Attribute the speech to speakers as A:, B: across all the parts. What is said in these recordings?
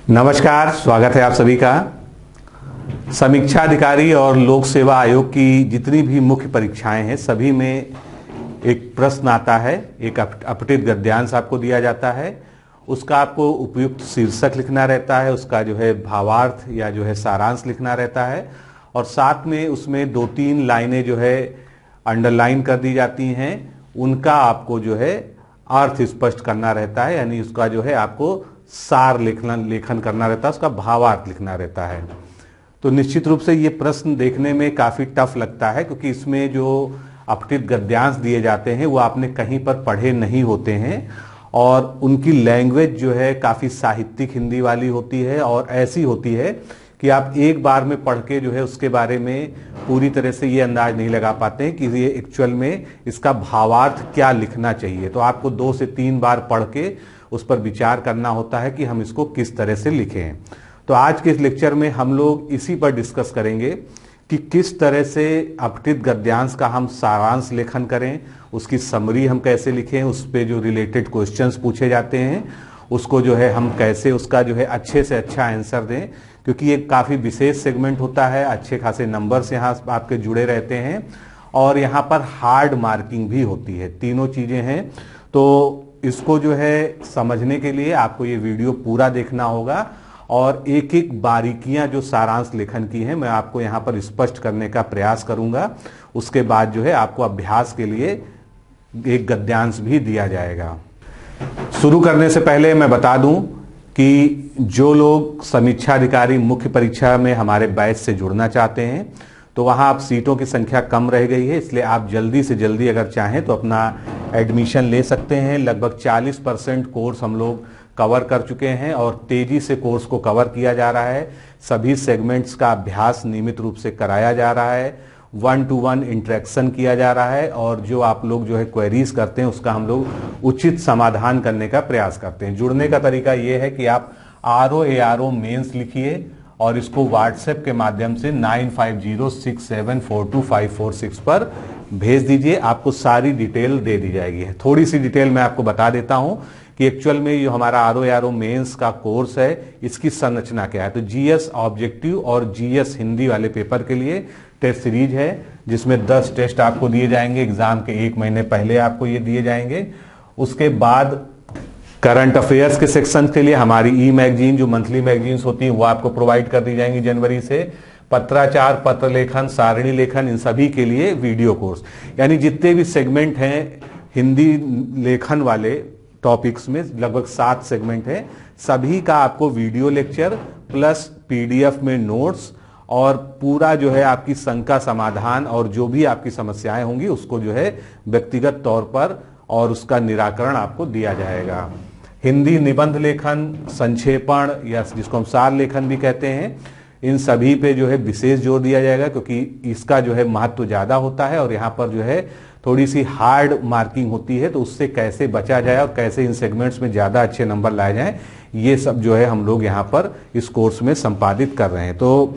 A: नमस्कार, स्वागत है आप सभी का। समीक्षा अधिकारी और लोक सेवा आयोग की जितनी भी मुख्य परीक्षाएं हैं सभी में एक प्रश्न आता है, एक अपठित गद्यांश आपको दिया जाता है। उसका आपको उपयुक्त शीर्षक लिखना रहता है, उसका जो है भावार्थ या जो है सारांश लिखना रहता है और साथ में उसमें 2-3 लाइनें जो है अंडरलाइन कर दी जाती हैं, उनका आपको जो है अर्थ स्पष्ट करना रहता है, यानी उसका जो है आपको सार लेखन करना रहता है, उसका भावार्थ लिखना रहता है। तो निश्चित रूप से ये प्रश्न देखने में काफी टफ लगता है, क्योंकि इसमें जो अपठित गद्यांश दिए जाते हैं वो आपने कहीं पर पढ़े नहीं होते हैं और उनकी लैंग्वेज जो है काफी साहित्यिक हिंदी वाली होती है और ऐसी होती है कि आप एक बार में पढ़ के जो है उसके बारे में पूरी तरह से ये अंदाज नहीं लगा पाते हैं कि ये एक्चुअल में इसका भावार्थ क्या लिखना चाहिए। तो आपको 2 से 3 बार पढ़ के उस पर विचार करना होता है कि हम इसको किस तरह से लिखें। तो आज के इस लेक्चर में हम लोग इसी पर डिस्कस करेंगे कि किस तरह से अपठित गद्यांश का हम सारांश लेखन करें, उसकी समरी हम कैसे लिखें, उस पे जो रिलेटेड क्वेश्चंस पूछे जाते हैं उसको जो है हम कैसे उसका जो है अच्छे से अच्छा आंसर दें, क्योंकि ये काफ़ी विशेष सेगमेंट होता है। अच्छे खासे नंबर्स यहाँ आपके जुड़े रहते हैं और यहाँ पर हार्ड मार्किंग भी होती है। तीनों चीज़ें हैं, तो इसको जो है समझने के लिए आपको ये वीडियो पूरा देखना होगा और एक एक बारीकियां जो सारांश लेखन की हैं मैं आपको यहाँ पर स्पष्ट करने का प्रयास करूंगा। उसके बाद जो है आपको अभ्यास के लिए एक गद्यांश भी दिया जाएगा। शुरू करने से पहले मैं बता दूं कि जो लोग समीक्षा अधिकारी मुख्य परीक्षा में हमारे बैच से जुड़ना चाहते हैं तो वहां आप सीटों की संख्या कम रह गई है, इसलिए आप जल्दी से जल्दी अगर चाहें तो अपना एडमिशन ले सकते हैं। लगभग 40% कोर्स हम लोग कवर कर चुके हैं और तेजी से कोर्स को कवर किया जा रहा है। सभी सेगमेंट्स का अभ्यास नियमित रूप से कराया जा रहा है, 1-to-1 इंटरेक्शन किया जा रहा है और जो आप लोग जो है क्वेरीज करते हैं उसका हम लोग उचित समाधान करने का प्रयास करते हैं। जुड़ने का तरीका ये है कि आप RO मेंस लिखिए और इसको व्हाट्सएप के माध्यम से 9506742546 पर भेज दीजिए। आपको सारी डिटेल दे दी जाएगी। थोड़ी सी डिटेल मैं आपको बता देता हूं कि एक्चुअल में जो हमारा RO मेंस का कोर्स है इसकी संरचना क्या है। तो GS ऑब्जेक्टिव और GS हिंदी वाले पेपर के लिए टेस्ट सीरीज है, जिसमें 10 टेस्ट आपको दिए जाएंगे। एग्जाम के 1 महीने पहले आपको ये दिए जाएंगे। उसके बाद करंट अफेयर्स के सेक्शन के लिए हमारी ई मैगजीन जो मंथली मैगजीन्स होती हैं वो आपको प्रोवाइड कर दी जाएंगी जनवरी से। पत्राचार, पत्र लेखन, सारणी लेखन, इन सभी के लिए वीडियो कोर्स, यानी जितने भी सेगमेंट हैं हिंदी लेखन वाले टॉपिक्स में लगभग 7 सेगमेंट हैं, सभी का आपको वीडियो लेक्चर प्लस PDF में नोट्स और पूरा जो है आपकी शंका समाधान और जो भी आपकी समस्याएं होंगी उसको जो है व्यक्तिगत तौर पर और उसका निराकरण आपको दिया जाएगा। हिंदी निबंध लेखन, संक्षेपण या जिसको हम सार लेखन भी कहते हैं, इन सभी पे जो है विशेष जोर दिया जाएगा, क्योंकि इसका जो है महत्व ज्यादा होता है और यहाँ पर जो है थोड़ी सी हार्ड मार्किंग होती है। तो उससे कैसे बचा जाए और कैसे इन सेगमेंट्स में ज्यादा अच्छे नंबर लाए जाएं, ये सब जो है हम लोग यहाँ पर इस कोर्स में संपादित कर रहे हैं। तो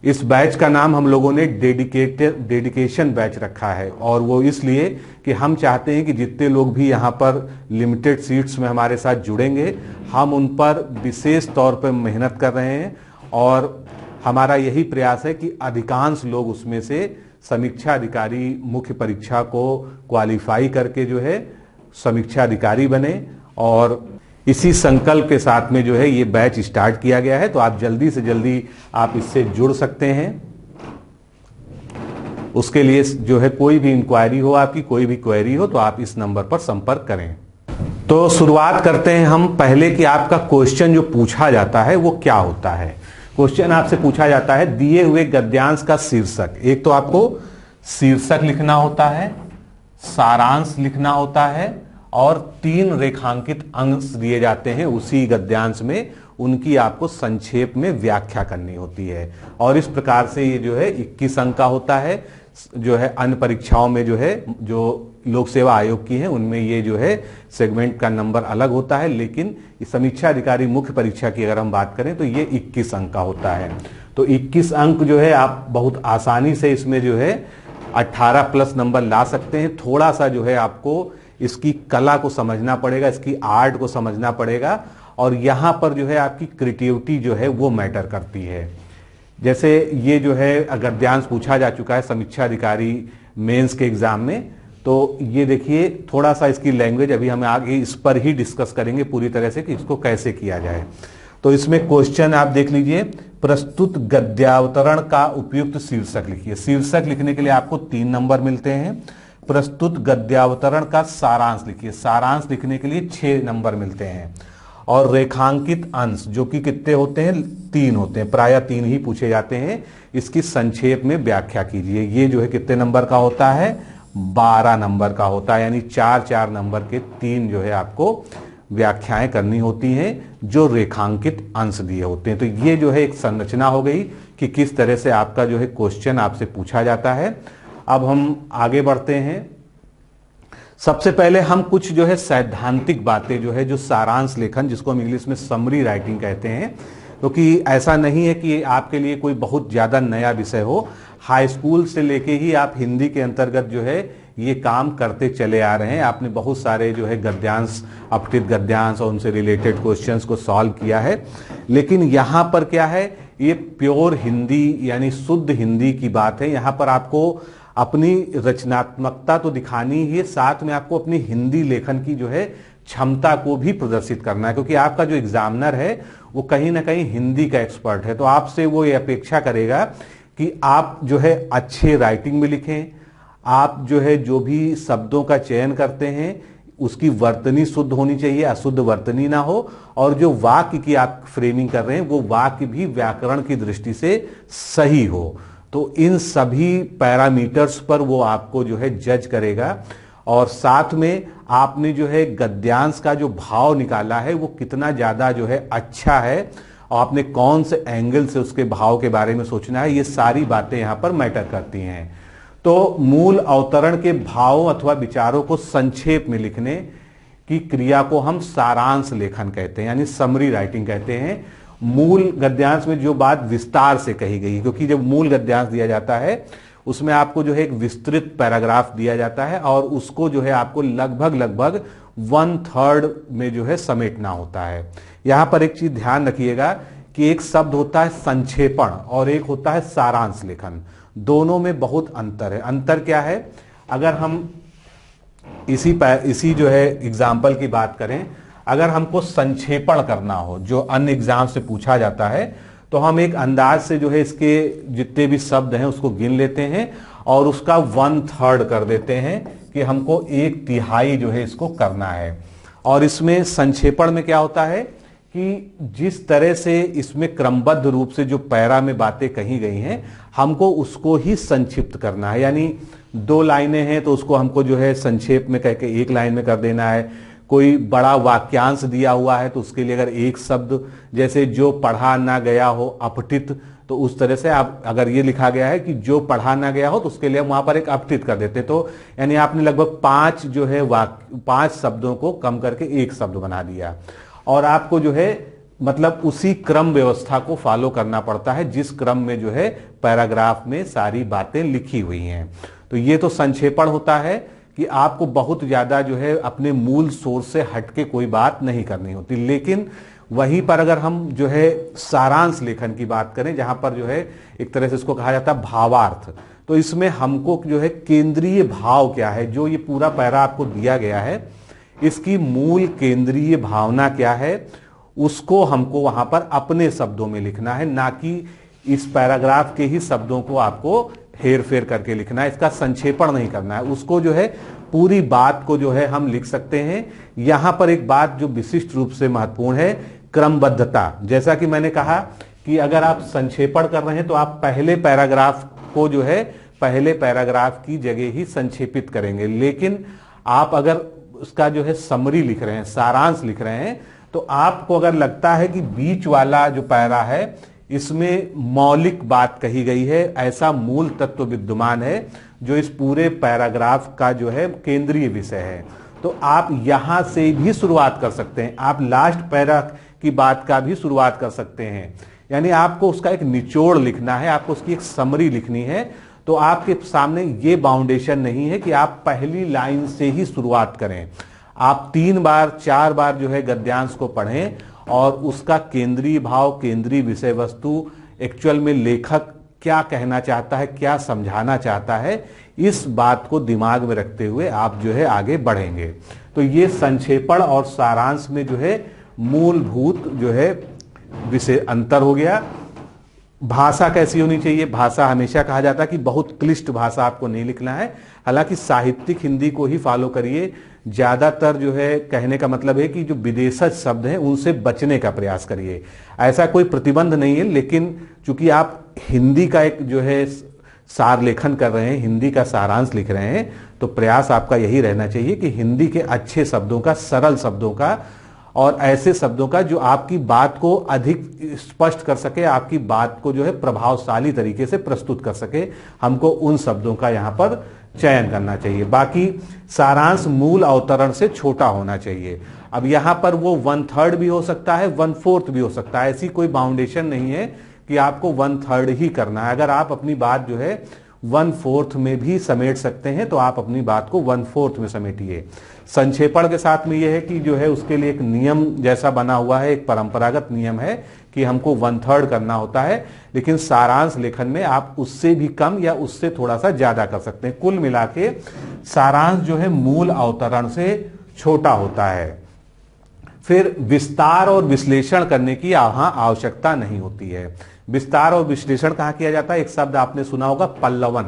A: इस बैच का नाम हम लोगों ने डेडिकेशन बैच रखा है और वो इसलिए कि हम चाहते हैं कि जितने लोग भी यहाँ पर लिमिटेड सीट्स में हमारे साथ जुड़ेंगे हम उन पर विशेष तौर पर मेहनत कर रहे हैं और हमारा यही प्रयास है कि अधिकांश लोग उसमें से समीक्षा अधिकारी मुख्य परीक्षा को क्वालिफाई करके जो है समीक्षा अधिकारी बने। और इसी संकल्प के साथ में जो है ये बैच स्टार्ट किया गया है, तो आप जल्दी से जल्दी आप इससे जुड़ सकते हैं। उसके लिए जो है कोई भी इंक्वायरी हो, आपकी कोई भी क्वेरी हो तो आप इस नंबर पर संपर्क करें। तो शुरुआत करते हैं हम पहले कि आपका क्वेश्चन जो पूछा जाता है वो क्या होता है। क्वेश्चन आपसे पूछा जाता है दिए हुए गद्यांश का शीर्षक। एक तो आपको शीर्षक लिखना होता है, सारांश लिखना होता है और 3 रेखांकित अंश दिए जाते हैं उसी गद्यांश में, उनकी आपको संक्षेप में व्याख्या करनी होती है। और इस प्रकार से ये जो है 21 अंक का होता है। जो है अन्य परीक्षाओं में जो है जो लोक सेवा आयोग की है उनमें ये जो है सेगमेंट का नंबर अलग होता है, लेकिन समीक्षा अधिकारी मुख्य परीक्षा की अगर हम बात करें तो ये 21 अंक का होता है। तो 21 अंक जो है आप बहुत आसानी से इसमें जो है 18+ नंबर ला सकते हैं। थोड़ा सा जो है आपको इसकी कला को समझना पड़ेगा, इसकी आर्ट को समझना पड़ेगा और यहां पर जो है आपकी क्रिएटिविटी जो है वो मैटर करती है। जैसे ये जो है गद्यांश पूछा जा चुका है समीक्षा अधिकारी मेंस के एग्जाम में, तो ये देखिए थोड़ा सा इसकी लैंग्वेज अभी हम आगे इस पर ही डिस्कस करेंगे पूरी तरह से कि इसको कैसे किया जाए। तो इसमें क्वेश्चन आप देख लीजिए, प्रस्तुत गद्यावतरण का उपयुक्त शीर्षक लिखिए। शीर्षक लिखने के लिए आपको 3 नंबर मिलते हैं। प्रस्तुत गद्यावतरण का सारांश लिखिए। सारांश लिखने के लिए 6 नंबर मिलते हैं। और रेखांकित अंश जो कि कितने होते हैं, 3 होते हैं, प्रायः 3 ही पूछे जाते हैं। इसकी संक्षेप में व्याख्या कीजिए। ये जो है कितने नंबर का होता है, 12 नंबर का होता है, यानी 4-4 नंबर के 3 जो है आपको व्याख्याएं करनी होती हैं जो रेखांकित अंश दिए होते हैं। तो ये जो है एक संरचना हो गई कि किस तरह से आपका जो है क्वेश्चन आपसे पूछा जाता है। अब हम आगे बढ़ते हैं। सबसे पहले हम कुछ जो है सैद्धांतिक बातें जो है, जो सारांश लेखन जिसको हम इंग्लिश में समरी राइटिंग कहते हैं, क्योंकि ऐसा नहीं है कि आपके लिए कोई बहुत ज्यादा नया विषय हो। हाई स्कूल से लेके ही आप हिंदी के अंतर्गत जो है ये काम करते चले आ रहे हैं। आपने बहुत सारे जो है गद्यांश, अपठित गद्यांश और उनसे रिलेटेड क्वेश्चंस को सॉल्व किया है। लेकिन यहाँ पर क्या है, ये प्योर हिंदी यानी शुद्ध हिंदी की बात है। यहाँ पर आपको अपनी रचनात्मकता तो दिखानी ही है, साथ में आपको अपनी हिंदी लेखन की जो है क्षमता को भी प्रदर्शित करना है, क्योंकि आपका जो एग्जामिनर है वो कहीं ना कहीं हिंदी का एक्सपर्ट है। तो आपसे वो ये अपेक्षा करेगा कि आप जो है अच्छे राइटिंग में लिखें, आप जो है जो भी शब्दों का चयन करते हैं उसकी वर्तनी शुद्ध होनी चाहिए, अशुद्ध वर्तनी ना हो, और जो वाक्य की आप फ्रेमिंग कर रहे हैं वो वाक्य भी व्याकरण की दृष्टि से सही हो। तो इन सभी पैरामीटर्स पर वो आपको जो है जज करेगा। और साथ में आपने जो है गद्यांश का जो भाव निकाला है वो कितना ज्यादा जो है अच्छा है, और आपने कौन से एंगल से उसके भाव के बारे में सोचना है, ये सारी बातें यहां पर मैटर करती हैं। तो मूल अवतरण के भावों अथवा विचारों को संक्षेप में लिखने की क्रिया को हम सारांश लेखन कहते हैं, यानी समरी राइटिंग कहते हैं। मूल गद्यांश में जो बात विस्तार से कही गई, क्योंकि जब मूल गद्यांश दिया जाता है उसमें आपको जो है एक विस्तृत पैराग्राफ दिया जाता है और उसको जो है आपको लगभग 1/3 में जो है समेटना होता है। यहां पर एक चीज ध्यान रखिएगा कि एक शब्द होता है संक्षेपण और एक होता है सारांश लेखन, दोनों में बहुत अंतर है। अंतर क्या है, अगर हम इसी जो है एग्जाम्पल की बात करें, अगर हमको संक्षेपण करना हो जो अन्य एग्जाम से पूछा जाता है, तो हम एक अंदाज से जो है इसके जितने भी शब्द हैं उसको गिन लेते हैं और उसका 1/3 कर देते हैं कि हमको 1/3 जो है इसको करना है। और इसमें संक्षेपण में क्या होता है कि जिस तरह से इसमें क्रमबद्ध रूप से जो पैरा में बातें कही गई हैं हमको उसको ही संक्षिप्त करना है। यानी 2 लाइनें हैं तो उसको हमको जो है संक्षेप में कह के 1 लाइन में कर देना है। कोई बड़ा वाक्यांश दिया हुआ है तो उसके लिए अगर एक शब्द, जैसे जो पढ़ा ना गया हो अपठित, तो उस तरह से आप अगर ये लिखा गया है कि जो पढ़ा ना गया हो तो उसके लिए हम वहां पर एक अपठित कर देते। तो यानी आपने लगभग 5 जो है 5 शब्दों को कम करके 1 शब्द बना दिया। और आपको जो है मतलब उसी क्रम व्यवस्था को फॉलो करना पड़ता है जिस क्रम में जो है पैराग्राफ में सारी बातें लिखी हुई हैं। तो ये तो संक्षेपण होता है कि आपको बहुत ज्यादा जो है अपने मूल सोर्स से हटके कोई बात नहीं करनी होती। लेकिन वहीं पर अगर हम जो है सारांश लेखन की बात करें, जहां पर जो है एक तरह से इसको कहा जाता है भावार्थ, तो इसमें हमको जो है केंद्रीय भाव क्या है, जो ये पूरा पैरा आपको दिया गया है इसकी मूल केंद्रीय भावना क्या है, उसको हमको वहां पर अपने शब्दों में लिखना है, ना कि इस पैराग्राफ के ही शब्दों को आपको हेर फेर करके लिखना है। इसका संक्षेपण नहीं करना है, उसको जो है पूरी बात को जो है हम लिख सकते हैं। यहां पर एक बात जो विशिष्ट रूप से महत्वपूर्ण है, क्रमबद्धता। जैसा कि मैंने कहा कि अगर आप संक्षेपण कर रहे हैं तो आप पहले पैराग्राफ को जो है पहले पैराग्राफ की जगह ही संक्षेपित करेंगे। लेकिन आप अगर उसका जो है समरी लिख रहे हैं, सारांश लिख रहे हैं, तो आपको अगर लगता है कि बीच वाला जो पैरा है इसमें मौलिक बात कही गई है, ऐसा मूल तत्व विद्यमान है जो इस पूरे पैराग्राफ का जो है केंद्रीय विषय है, तो आप यहां से भी शुरुआत कर सकते हैं। आप लास्ट पैरा की बात का भी शुरुआत कर सकते हैं। यानी आपको उसका एक निचोड़ लिखना है, आपको उसकी एक समरी लिखनी है। तो आपके सामने ये बाउंडेशन नहीं है कि आप पहली लाइन से ही शुरुआत करें। आप 3 बार 4 बार जो है गद्यांश को पढ़ें और उसका केंद्रीय भाव, केंद्रीय विषय वस्तु, एक्चुअल में लेखक क्या कहना चाहता है, क्या समझाना चाहता है, इस बात को दिमाग में रखते हुए आप जो है आगे बढ़ेंगे। तो ये संक्षेपण और सारांश में जो है मूलभूत जो है विषय अंतर हो गया। भाषा कैसी होनी चाहिए? भाषा हमेशा कहा जाता है कि बहुत क्लिष्ट भाषा आपको नहीं लिखना है, हालांकि साहित्यिक हिंदी को ही फॉलो करिए। ज्यादातर जो है कहने का मतलब है कि जो विदेशज शब्द हैं उनसे बचने का प्रयास करिए। ऐसा कोई प्रतिबंध नहीं है, लेकिन चूंकि आप हिंदी का एक जो है सार लेखन कर रहे हैं, हिंदी का सारांश लिख रहे हैं, तो प्रयास आपका यही रहना चाहिए कि हिंदी के अच्छे शब्दों का, सरल शब्दों का और ऐसे शब्दों का जो आपकी बात को अधिक स्पष्ट कर सके, आपकी बात को जो है प्रभावशाली तरीके से प्रस्तुत कर सके, हमको उन शब्दों का यहाँ पर चयन करना चाहिए। बाकी सारांश मूल अवतरण से छोटा होना चाहिए। अब यहाँ पर वो 1/3 भी हो सकता है, 1/4 भी हो सकता है, ऐसी कोई बाउंडेशन नहीं है कि आपको 1/3 ही करना है। अगर आप अपनी बात जो है 1/4 में भी समेट सकते हैं तो आप अपनी बात को 1/4 में समेटिए। संक्षेपण के साथ में यह है कि जो है उसके लिए एक नियम जैसा बना हुआ है, एक परंपरागत नियम है कि हमको 1/3 करना होता है, लेकिन सारांश लेखन में आप उससे भी कम या उससे थोड़ा सा ज्यादा कर सकते हैं। कुल मिला के सारांश जो है मूल अवतरण से छोटा होता है। फिर विस्तार और विश्लेषण करने की यहाँ आवश्यकता नहीं होती है। विस्तार और विश्लेषण कहाँ किया जाता है? एक शब्द आपने सुना होगा, पल्लवन।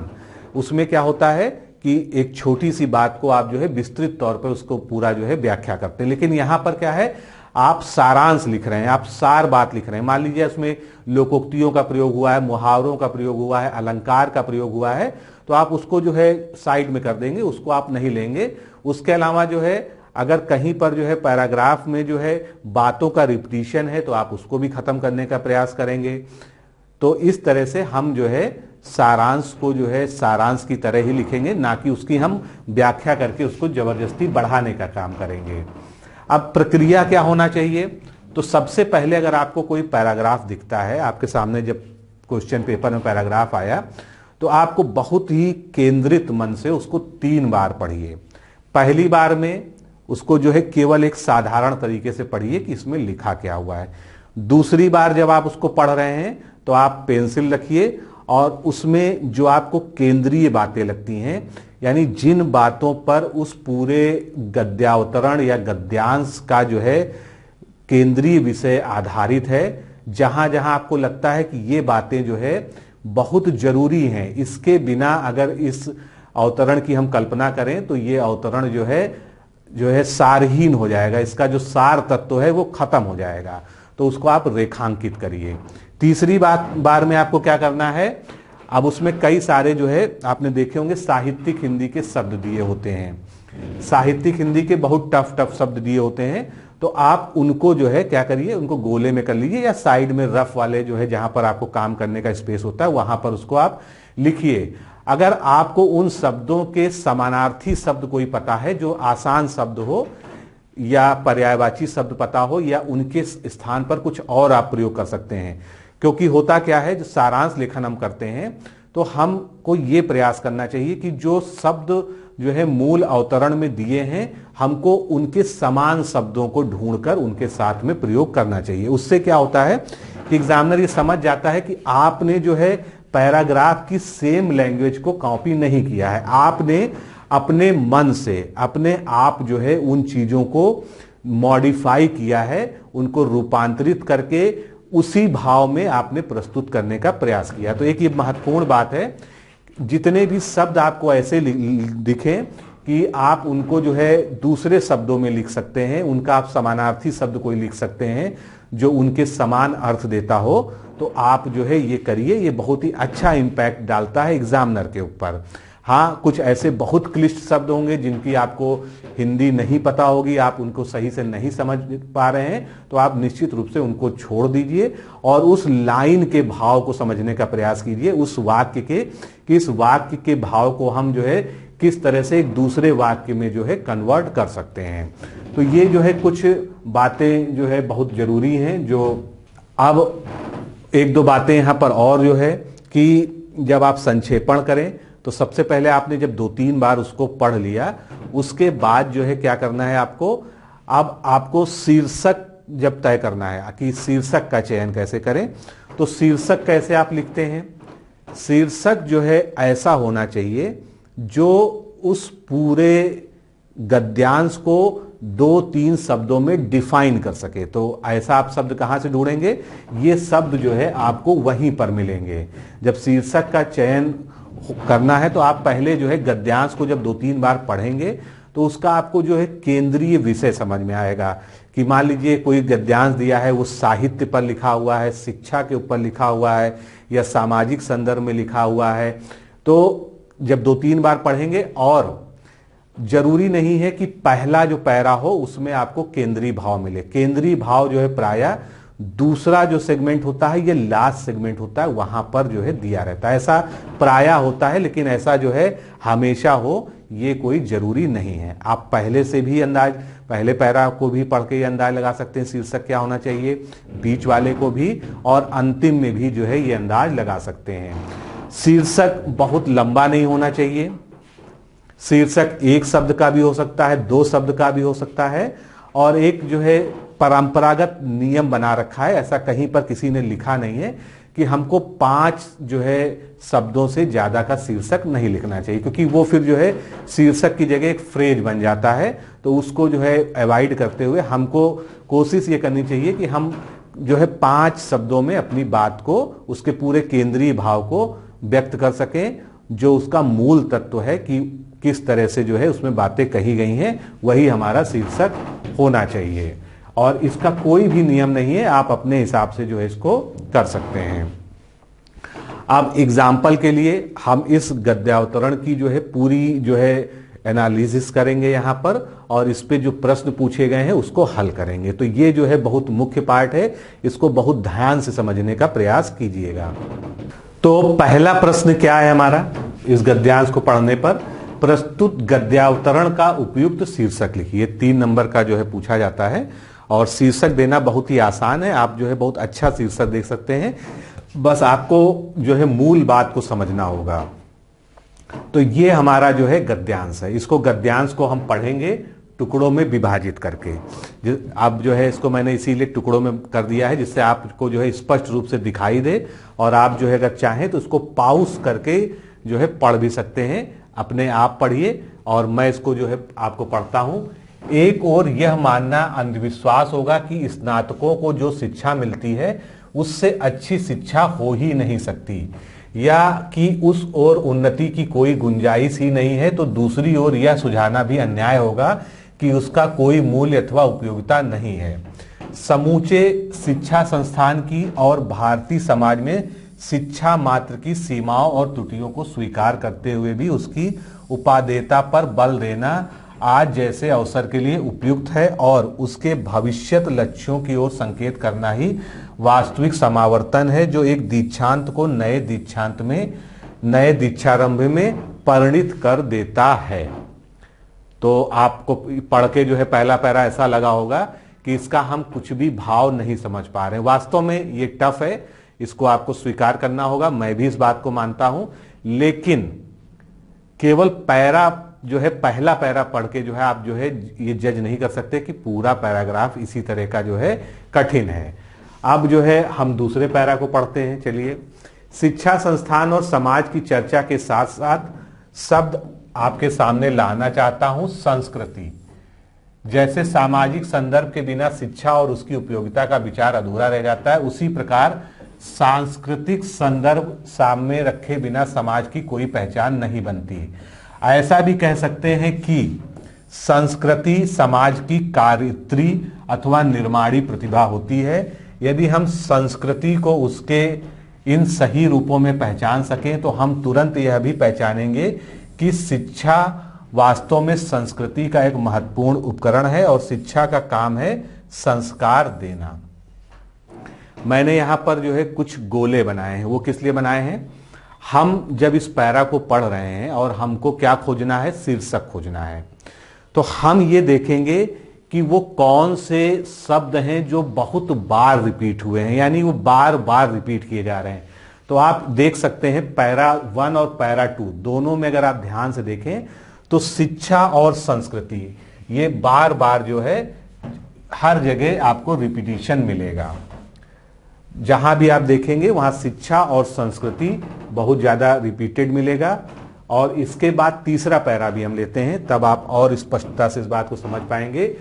A: उसमें क्या होता है कि एक छोटी सी बात को आप जो है विस्तृत तौर पर उसको पूरा जो है व्याख्या करते हैं, लेकिन यहां पर क्या है, आप सारांश लिख रहे हैं, आप सार बात लिख रहे हैं। मान लीजिए उसमें लोकोक्तियों का प्रयोग हुआ है, मुहावरों का प्रयोग हुआ है, अलंकार का प्रयोग हुआ है, तो आप उसको जो है साइड में कर देंगे, उसको आप नहीं लेंगे। उसके अलावा जो है अगर कहीं पर जो है पैराग्राफ में जो है बातों का रिपीटिशन है तो आप उसको भी खत्म करने का प्रयास करेंगे। तो इस तरह से हम जो है सारांश को जो है सारांश की तरह ही लिखेंगे, ना कि उसकी हम व्याख्या करके उसको जबरदस्ती बढ़ाने का काम करेंगे। अब प्रक्रिया क्या होना चाहिए? तो सबसे पहले अगर आपको कोई पैराग्राफ दिखता है, आपके सामने जब क्वेश्चन पेपर में पैराग्राफ आया, तो आपको बहुत ही केंद्रित मन से उसको 3 बार पढ़िए। पहली बार में उसको जो है केवल एक साधारण तरीके से पढ़िए कि इसमें लिखा क्या हुआ है। दूसरी बार जब आप उसको पढ़ रहे हैं तो आप पेंसिल रखिए और उसमें जो आपको केंद्रीय बातें लगती हैं, यानी जिन बातों पर उस पूरे गद्यावतरण या गद्यांश का जो है केंद्रीय विषय आधारित है, जहां जहां आपको लगता है कि ये बातें जो है बहुत जरूरी हैं, इसके बिना अगर इस अवतरण की हम कल्पना करें तो ये अवतरण जो है सारहीन हो जाएगा, इसका जो सार तत्व है वो खत्म हो जाएगा, तो उसको आप रेखांकित करिए। तीसरी बार में आपको क्या करना है, अब उसमें कई सारे जो है आपने देखे होंगे साहित्यिक हिंदी के शब्द दिए होते हैं, साहित्यिक हिंदी के बहुत टफ शब्द दिए होते हैं, तो आप उनको जो है क्या करिए, उनको गोले में कर लीजिए या साइड में रफ वाले जो है जहां पर आपको काम करने का स्पेस होता है वहां पर उसको आप लिखिए। अगर आपको उन शब्दों के समानार्थी शब्द कोई पता है, जो आसान शब्द हो या पर्यायवाची शब्द पता हो, या उनके स्थान पर कुछ और आप प्रयोग कर सकते हैं। क्योंकि होता क्या है, जो सारांश लेखन हम करते हैं तो हमको ये प्रयास करना चाहिए कि जो शब्द जो है मूल अवतरण में दिए हैं, हमको उनके समान शब्दों को ढूंढकर उनके साथ में प्रयोग करना चाहिए। उससे क्या होता है कि एग्जामिनर ये समझ जाता है कि आपने जो है पैराग्राफ की सेम लैंग्वेज को कॉपी नहीं किया है, आपने अपने मन से अपने आप जो है उन चीजों को मॉडिफाई किया है, उनको रूपांतरित करके उसी भाव में आपने प्रस्तुत करने का प्रयास किया। तो एक ये महत्वपूर्ण बात है, जितने भी शब्द आपको ऐसे दिखें कि आप उनको जो है दूसरे शब्दों में लिख सकते हैं, उनका आप समानार्थी शब्द कोई लिख सकते हैं जो उनके समान अर्थ देता हो, तो आप जो है ये करिए। ये बहुत ही अच्छा इंपैक्ट डालता है एग्जामिनर के ऊपर। हाँ, कुछ ऐसे बहुत क्लिष्ट शब्द होंगे जिनकी आपको हिंदी नहीं पता होगी, आप उनको सही से नहीं समझ पा रहे हैं, तो आप निश्चित रूप से उनको छोड़ दीजिए और उस लाइन के भाव को समझने का प्रयास कीजिए, उस वाक्य के कि इस वाक्य के भाव को हम जो है किस तरह से एक दूसरे वाक्य में जो है कन्वर्ट कर सकते हैं। तो ये जो है कुछ बातें जो है बहुत जरूरी हैं। जो अब 1-2 बातें यहाँ पर और जो है कि जब आप संक्षेपण करें तो सबसे पहले आपने जब 2-3 बार उसको पढ़ लिया, उसके बाद जो है क्या करना है आपको, अब आपको शीर्षक जब तय करना है कि शीर्षक का चयन कैसे करें, तो शीर्षक कैसे आप लिखते हैं? शीर्षक जो है ऐसा होना चाहिए जो उस पूरे गद्यांश को 2-3 शब्दों में डिफाइन कर सके। तो ऐसा आप शब्द कहां से ढूंढेंगे? ये शब्द जो है आपको वहीं पर मिलेंगे। जब शीर्षक का चयन करना है तो आप पहले जो है गद्यांश को जब 2-3 बार पढ़ेंगे तो उसका आपको जो है केंद्रीय विषय समझ में आएगा। कि मान लीजिए कोई गद्यांश दिया है, वो साहित्य पर लिखा हुआ है, शिक्षा के ऊपर लिखा हुआ है, या सामाजिक संदर्भ में लिखा हुआ है, तो जब 2-3 बार पढ़ेंगे, और जरूरी नहीं है कि पहला जो पैरा हो उसमें आपको केंद्रीय भाव मिले। केंद्रीय भाव जो है प्रायः दूसरा जो सेगमेंट होता है, ये लास्ट सेगमेंट होता है, वहां पर जो है दिया रहता है। ऐसा प्रायः होता है, लेकिन ऐसा जो है हमेशा हो ये कोई जरूरी नहीं है। आप पहले से भी पहले पैरा को भी पढ़ के ये अंदाज लगा सकते हैं शीर्षक क्या होना चाहिए, बीच वाले को भी, और अंतिम में भी जो है ये अंदाज लगा सकते हैं। शीर्षक बहुत लंबा नहीं होना चाहिए। शीर्षक 1 शब्द का भी हो सकता है, 2 शब्द का भी हो सकता है, और एक जो है परंपरागत नियम बना रखा है, ऐसा कहीं पर किसी ने लिखा नहीं है कि हमको 5 जो है शब्दों से ज्यादा का शीर्षक नहीं लिखना चाहिए, क्योंकि वो फिर जो है शीर्षक की जगह एक फ्रेज बन जाता है। तो उसको जो है अवॉइड करते हुए हमको कोशिश ये करनी चाहिए कि हम जो है 5 शब्दों में अपनी बात को, उसके पूरे केंद्रीय भाव को व्यक्त कर सकें, जो उसका मूल तत्व है कि किस तरह से जो है उसमें बातें कही गई हैं, वही हमारा शीर्षक होना चाहिए। और इसका कोई भी नियम नहीं है, आप अपने हिसाब से जो है इसको कर सकते हैं। अब एग्जाम्पल के लिए हम इस गद्यावतरण की जो है पूरी जो है एनालिसिस करेंगे यहाँ पर, और इस पे जो प्रश्न पूछे गए हैं उसको हल करेंगे। तो ये जो है बहुत मुख्य पार्ट है, इसको बहुत ध्यान से समझने का प्रयास कीजिएगा। तो पहला प्रश्न क्या है हमारा इस गद्यांश को पढ़ने पर? प्रस्तुत गद्यावतरण का उपयुक्त शीर्षक लिखिए। 3 नंबर का जो है पूछा जाता है, और शीर्षक देना बहुत ही आसान है। आप जो है बहुत अच्छा शीर्षक दे सकते हैं, बस आपको जो है मूल बात को समझना होगा। तो ये हमारा जो है गद्यांश है। इसको गद्यांश को हम पढ़ेंगे टुकड़ों में विभाजित करके। अब जो है इसको मैंने इसीलिए टुकड़ों में कर दिया है, जिससे आपको जो है स्पष्ट रूप से दिखाई दे, और आप जो है अगर चाहें तो उसको पॉज करके जो है पढ़ भी सकते हैं। अपने आप पढ़िए और मैं इसको जो है आपको पढ़ता हूं। एक और यह मानना अंधविश्वास होगा कि स्नातकों को जो शिक्षा मिलती है उससे अच्छी शिक्षा हो ही नहीं सकती, या कि उस ओर उन्नति की कोई गुंजाइश ही नहीं है, तो दूसरी ओर यह सुझाना भी अन्याय होगा कि उसका कोई मूल्य अथवा उपयोगिता नहीं है। समूचे शिक्षा संस्थान की और भारतीय समाज में शिक्षा मात्र की सीमाओं और त्रुटियों को स्वीकार करते हुए भी उसकी उपादेयता पर बल देना आज जैसे अवसर के लिए उपयुक्त है, और उसके भविष्यत लक्ष्यों की ओर संकेत करना ही वास्तविक समावर्तन है, जो एक दीक्षांत को नए दीक्षांत में, नए दीक्षारंभ में परिणित कर देता है। तो आपको पढ़ के जो है पहला पैरा ऐसा लगा होगा कि इसका हम कुछ भी भाव नहीं समझ पा रहे हैं। वास्तव में ये टफ है, इसको आपको स्वीकार करना होगा, मैं भी इस बात को मानता हूं। लेकिन केवल पैरा जो है पहला पैरा पढ़ के जो है आप जो है ये जज नहीं कर सकते कि पूरा पैराग्राफ इसी तरह का जो है कठिन है। अब जो है हम दूसरे पैरा को पढ़ते हैं। चलिए, शिक्षा संस्थान और समाज की चर्चा के साथ साथ शब्द आपके सामने लाना चाहता हूं संस्कृति। जैसे सामाजिक संदर्भ के बिना शिक्षा और उसकी उपयोगिता का विचार अधूरा रह जाता है, उसी प्रकार सांस्कृतिक संदर्भ सामने रखे बिना समाज की कोई पहचान नहीं बनती। ऐसा भी कह सकते हैं कि संस्कृति समाज की कार्यत्री अथवा निर्माणी प्रतिभा होती है। यदि हम संस्कृति को उसके इन सही रूपों में पहचान सकें तो हम तुरंत यह भी पहचानेंगे कि शिक्षा वास्तव में संस्कृति का एक महत्वपूर्ण उपकरण है, और शिक्षा का काम है संस्कार देना। मैंने यहां पर जो है कुछ गोले बनाए हैं। वो किस लिए बनाए हैं? हम जब इस पैरा को पढ़ रहे हैं और हमको क्या खोजना है? शीर्षक खोजना है। तो हम ये देखेंगे कि वो कौन से शब्द हैं जो बहुत बार रिपीट हुए हैं, यानी वो बार बार रिपीट किए जा रहे हैं। तो आप देख सकते हैं पैरा 1 और पैरा 2 दोनों में अगर आप ध्यान से देखें तो शिक्षा और संस्कृति ये बार बार जो है हर जगह आपको रिपीटिशन मिलेगा। जहां भी आप देखेंगे वहां शिक्षा और संस्कृति बहुत ज्यादा रिपीटेड मिलेगा। और इसके बाद तीसरा पैरा भी हम लेते हैं, तब आप और स्पष्टता से इस बात को समझ पाएंगे।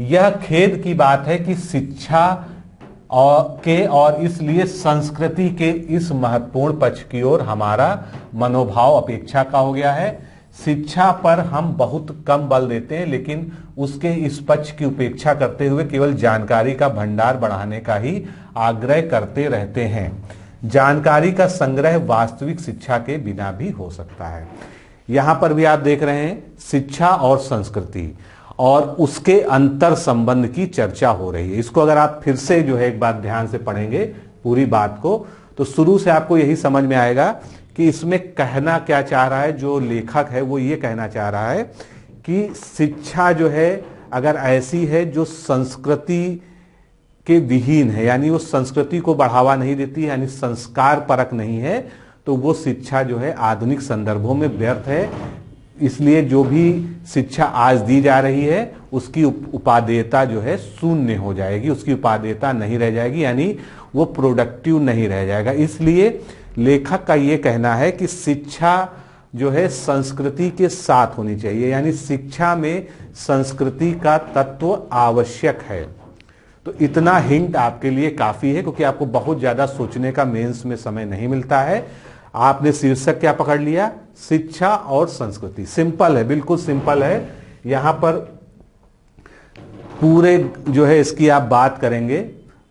A: यह खेद की बात है कि शिक्षा और इसलिए संस्कृति के इस महत्वपूर्ण पक्ष की ओर हमारा मनोभाव अपेक्षा का हो गया है। शिक्षा पर हम बहुत कम बल देते हैं, लेकिन उसके इस पक्ष की उपेक्षा करते हुए केवल जानकारी का भंडार बढ़ाने का ही आग्रह करते रहते हैं। जानकारी का संग्रह वास्तविक शिक्षा के बिना भी हो सकता है। यहां पर भी आप देख रहे हैं शिक्षा और संस्कृति और उसके अंतर संबंध की चर्चा हो रही है। इसको अगर आप फिर से जो है एक बात ध्यान से पढ़ेंगे पूरी बात को, तो शुरू से आपको यही समझ में आएगा कि इसमें कहना क्या चाह रहा है। जो लेखक है वो ये कहना चाह रहा है कि शिक्षा जो है अगर ऐसी है जो संस्कृति के विहीन है, यानी वो संस्कृति को बढ़ावा नहीं देती, यानी संस्कार परक नहीं है, तो वो शिक्षा जो है आधुनिक संदर्भों में व्यर्थ है। इसलिए जो भी शिक्षा आज दी जा रही है उसकी उपादेयता जो है शून्य हो जाएगी, उसकी उपादेयता नहीं रह जाएगी, यानी वो प्रोडक्टिव नहीं रह जाएगा। इसलिए लेखक का ये कहना है कि शिक्षा जो है संस्कृति के साथ होनी चाहिए, यानी शिक्षा में संस्कृति का तत्व आवश्यक है। तो इतना हिंट आपके लिए काफी है, क्योंकि आपको बहुत ज्यादा सोचने का मेंस में समय नहीं मिलता है। आपने शीर्षक क्या पकड़ लिया? शिक्षा और संस्कृति। सिंपल है, बिल्कुल सिंपल है। यहां पर पूरे जो है इसकी आप बात करेंगे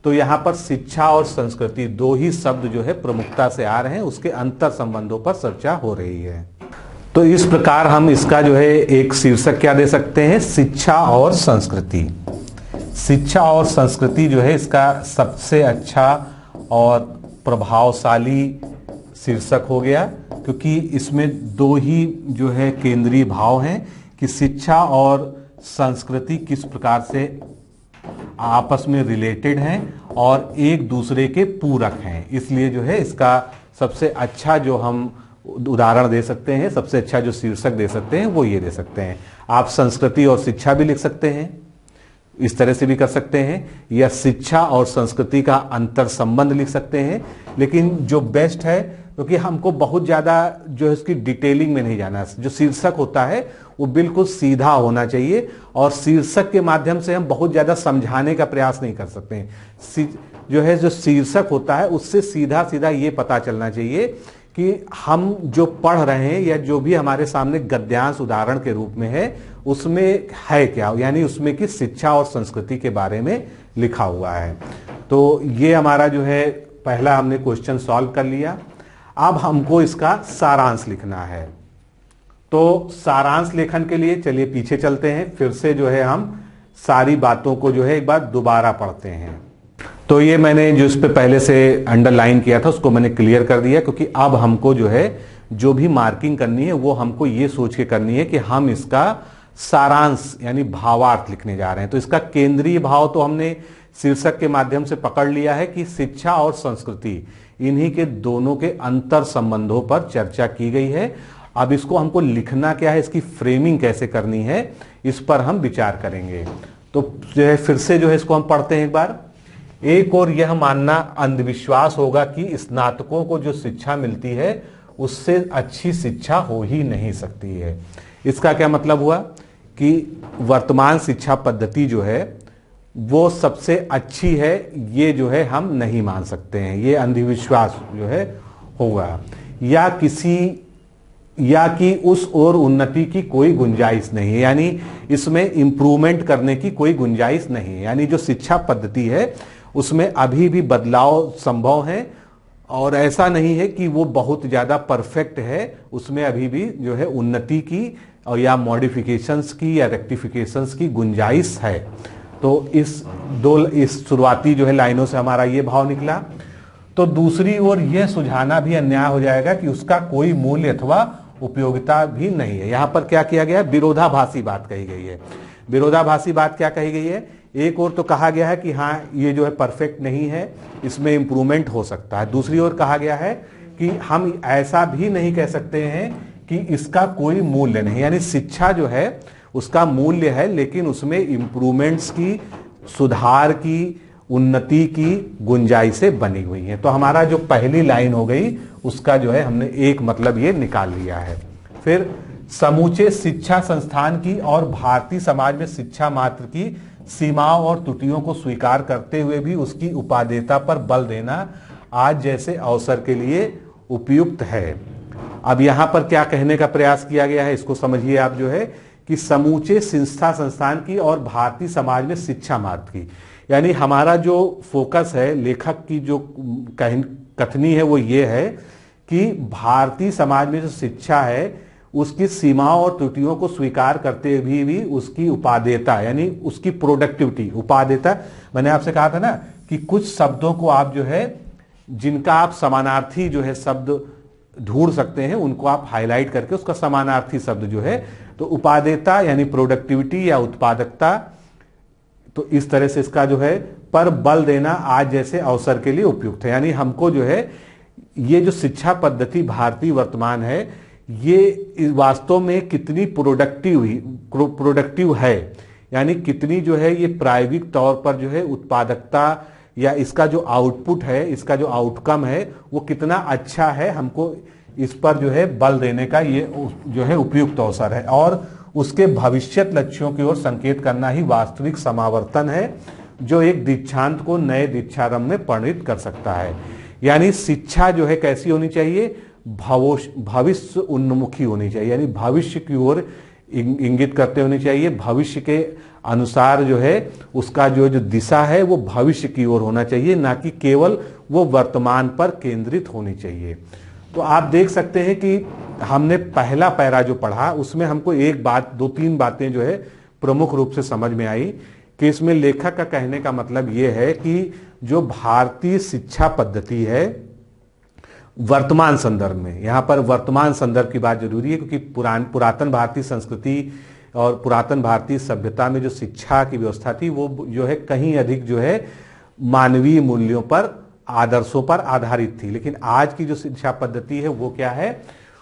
A: तो यहां पर शिक्षा और संस्कृति दो ही शब्द जो है प्रमुखता से आ रहे हैं, उसके अंतर संबंधों पर चर्चा हो रही है। तो इस प्रकार हम इसका जो है एक शीर्षक क्या दे सकते हैं? शिक्षा और संस्कृति। शिक्षा और संस्कृति जो है इसका सबसे अच्छा और प्रभावशाली शीर्षक हो गया, क्योंकि इसमें दो ही जो है केंद्रीय भाव हैं कि शिक्षा और संस्कृति किस प्रकार से आपस में रिलेटेड हैं और एक दूसरे के पूरक हैं। इसलिए जो है इसका सबसे अच्छा जो हम उदाहरण दे सकते हैं, सबसे अच्छा जो शीर्षक दे सकते हैं वो ये दे सकते हैं। आप संस्कृति और शिक्षा भी लिख सकते हैं, इस तरह से भी कर सकते हैं, या शिक्षा और संस्कृति का अंतर संबंध लिख सकते हैं। लेकिन जो बेस्ट है, क्योंकि हमको बहुत ज्यादा जो है इसकी डिटेलिंग में नहीं जाना, जो शीर्षक होता है वो बिल्कुल सीधा होना चाहिए और शीर्षक के माध्यम से हम बहुत ज्यादा समझाने का प्रयास नहीं कर सकते हैं। जो है जो शीर्षक होता है उससे सीधा सीधा ये पता चलना चाहिए कि हम जो पढ़ रहे हैं या जो भी हमारे सामने गद्यांश उदाहरण के रूप में है उसमें है क्या, यानी उसमें की शिक्षा और संस्कृति के बारे में लिखा हुआ है। तो ये हमारा जो है पहला हमने क्वेश्चन सॉल्व कर लिया। अब हमको इसका सारांश लिखना है। तो सारांश लेखन के लिए चलिए पीछे चलते हैं, फिर से जो है हम सारी बातों को जो है एक बार दोबारा पढ़ते हैं। तो ये मैंने जो इस पे पहले से अंडरलाइन किया था उसको मैंने क्लियर कर दिया, क्योंकि अब हमको जो है जो भी मार्किंग करनी है वो हमको ये सोच के करनी है कि हम इसका सारांश यानी भावार्थ लिखने जा रहे हैं। तो इसका केंद्रीय भाव तो हमने शीर्षक के माध्यम से पकड़ लिया है कि शिक्षा और संस्कृति, इन्हीं के दोनों के अंतर संबंधों पर चर्चा की गई है। अब इसको हमको लिखना क्या है, इसकी फ्रेमिंग कैसे करनी है, इस पर हम विचार करेंगे। तो जो है फिर से जो है इसको हम पढ़ते हैं एक बार। एक और यह मानना अंधविश्वास होगा कि स्नातकों को जो शिक्षा मिलती है उससे अच्छी शिक्षा हो ही नहीं सकती है। इसका क्या मतलब हुआ कि वर्तमान शिक्षा पद्धति जो है वो सबसे अच्छी है, ये जो है हम नहीं मान सकते हैं, ये अंधविश्वास जो है होगा, या कि उस और उन्नति की कोई गुंजाइश नहीं है, यानी इसमें इंप्रूवमेंट करने की कोई गुंजाइश नहीं है। यानी जो शिक्षा पद्धति है उसमें अभी भी बदलाव संभव है और ऐसा नहीं है कि वो बहुत ज्यादा परफेक्ट है, उसमें अभी भी जो है उन्नति की और या मॉडिफिकेशंस की या रेक्टिफिकेशंस की गुंजाइश है। तो इस शुरुआती जो है लाइनों से हमारा ये भाव निकला। तो दूसरी ओर यह सुझाना भी अन्याय हो जाएगा कि उसका कोई मूल्य अथवा उपयोगिता भी नहीं है। यहां पर क्या किया गया है? विरोधाभासी बात कही गई है। विरोधाभासी बात क्या कही गई है? एक ओर तो कहा गया है कि हाँ ये जो है परफेक्ट नहीं है, इसमें इंप्रूवमेंट हो सकता है। दूसरी ओर कहा गया है कि हम ऐसा भी नहीं कह सकते हैं कि इसका कोई मूल्य नहीं, यानी शिक्षा जो है उसका मूल्य है लेकिन उसमें इंप्रूवमेंट्स की सुधार की, उन्नति की गुंजाइशें बनी हुई हैं। तो हमारा जो पहली लाइन हो गई उसका जो है हमने एक मतलब ये निकाल लिया है। फिर समूचे शिक्षा संस्थान की और भारतीय समाज में शिक्षा मात्र की सीमाओं और त्रुटियों को स्वीकार करते हुए भी उसकी उपादेयता पर बल देना आज जैसे अवसर के लिए उपयुक्त है। अब यहां पर क्या कहने का प्रयास किया गया है, इसको समझिए आप, जो है कि समूचे शिक्षा संस्थान की और भारतीय समाज में शिक्षा मात्र की, यानी हमारा जो फोकस है, लेखक की जो कथनी है वो ये है कि भारतीय समाज में जो शिक्षा है उसकी सीमाओं और त्रुटियों को स्वीकार करते हुए भी उसकी उपादेयता यानी उसकी प्रोडक्टिविटी, उपादेयता मैंने आपसे कहा था ना कि कुछ शब्दों को आप जो है जिनका आप समानार्थी जो है शब्द ढूंढ सकते हैं उनको आप हाईलाइट करके उसका समानार्थी शब्द जो है, तो उपादेयता यानी प्रोडक्टिविटी या उत्पादकता, तो इस तरह से इसका जो है पर बल देना आज जैसे अवसर के लिए उपयुक्त है। यानी हमको जो है ये जो शिक्षा पद्धति भारतीय वर्तमान है ये वास्तव में कितनी प्रोडक्टिव है, यानी कितनी जो है ये प्रायोगिक तौर पर जो है उत्पादकता या इसका जो आउटपुट है, इसका जो आउटकम है वो कितना अच्छा है, हमको इस पर जो है बल देने का ये जो है उपयुक्त अवसर है। और उसके भविष्यत लक्ष्यों की ओर संकेत करना ही वास्तविक समावर्तन है जो एक दीक्षांत को नए दीक्षारंभ में परिणित कर सकता है। यानी शिक्षा जो है कैसी होनी चाहिए, भविष्य उन्मुखी होनी चाहिए, यानी भविष्य की ओर इंगित करते होनी चाहिए, भविष्य के अनुसार जो है उसका जो दिशा है वो भविष्य की ओर होना चाहिए, ना कि केवल वो वर्तमान पर केंद्रित होनी चाहिए। तो आप देख सकते हैं कि हमने पहला पैरा जो पढ़ा उसमें हमको एक बात, दो तीन बातें जो है प्रमुख रूप से समझ में आई कि इसमें लेखक का कहने का मतलब ये है कि जो भारतीय शिक्षा पद्धति है वर्तमान संदर्भ में, यहाँ पर वर्तमान संदर्भ की बात जरूरी है क्योंकि पुरातन भारतीय संस्कृति और पुरातन भारतीय सभ्यता में जो शिक्षा की व्यवस्था थी वो जो है कहीं अधिक जो है मानवीय मूल्यों पर, आदर्शों पर आधारित थी। लेकिन आज की जो शिक्षा पद्धति है वो क्या है,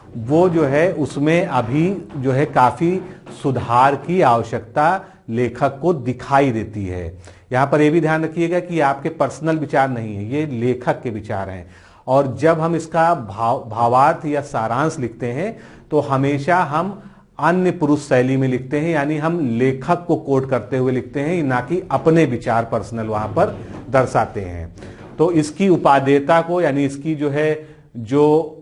A: वो जो है उसमें अभी जो है काफी सुधार की आवश्यकता लेखक को दिखाई देती है। यहाँ पर यह भी ध्यान रखिएगा कि आपके पर्सनल विचार नहीं है, ये लेखक के विचार हैं। और जब हम इसका भावार्थ या सारांश लिखते हैं तो हमेशा हम अन्य पुरुष शैली में लिखते हैं, यानी हम लेखक को कोट करते हुए लिखते हैं, ना कि अपने विचार पर्सनल वहां पर दर्शाते हैं। तो इसकी उपादेयता को, यानी इसकी जो है जो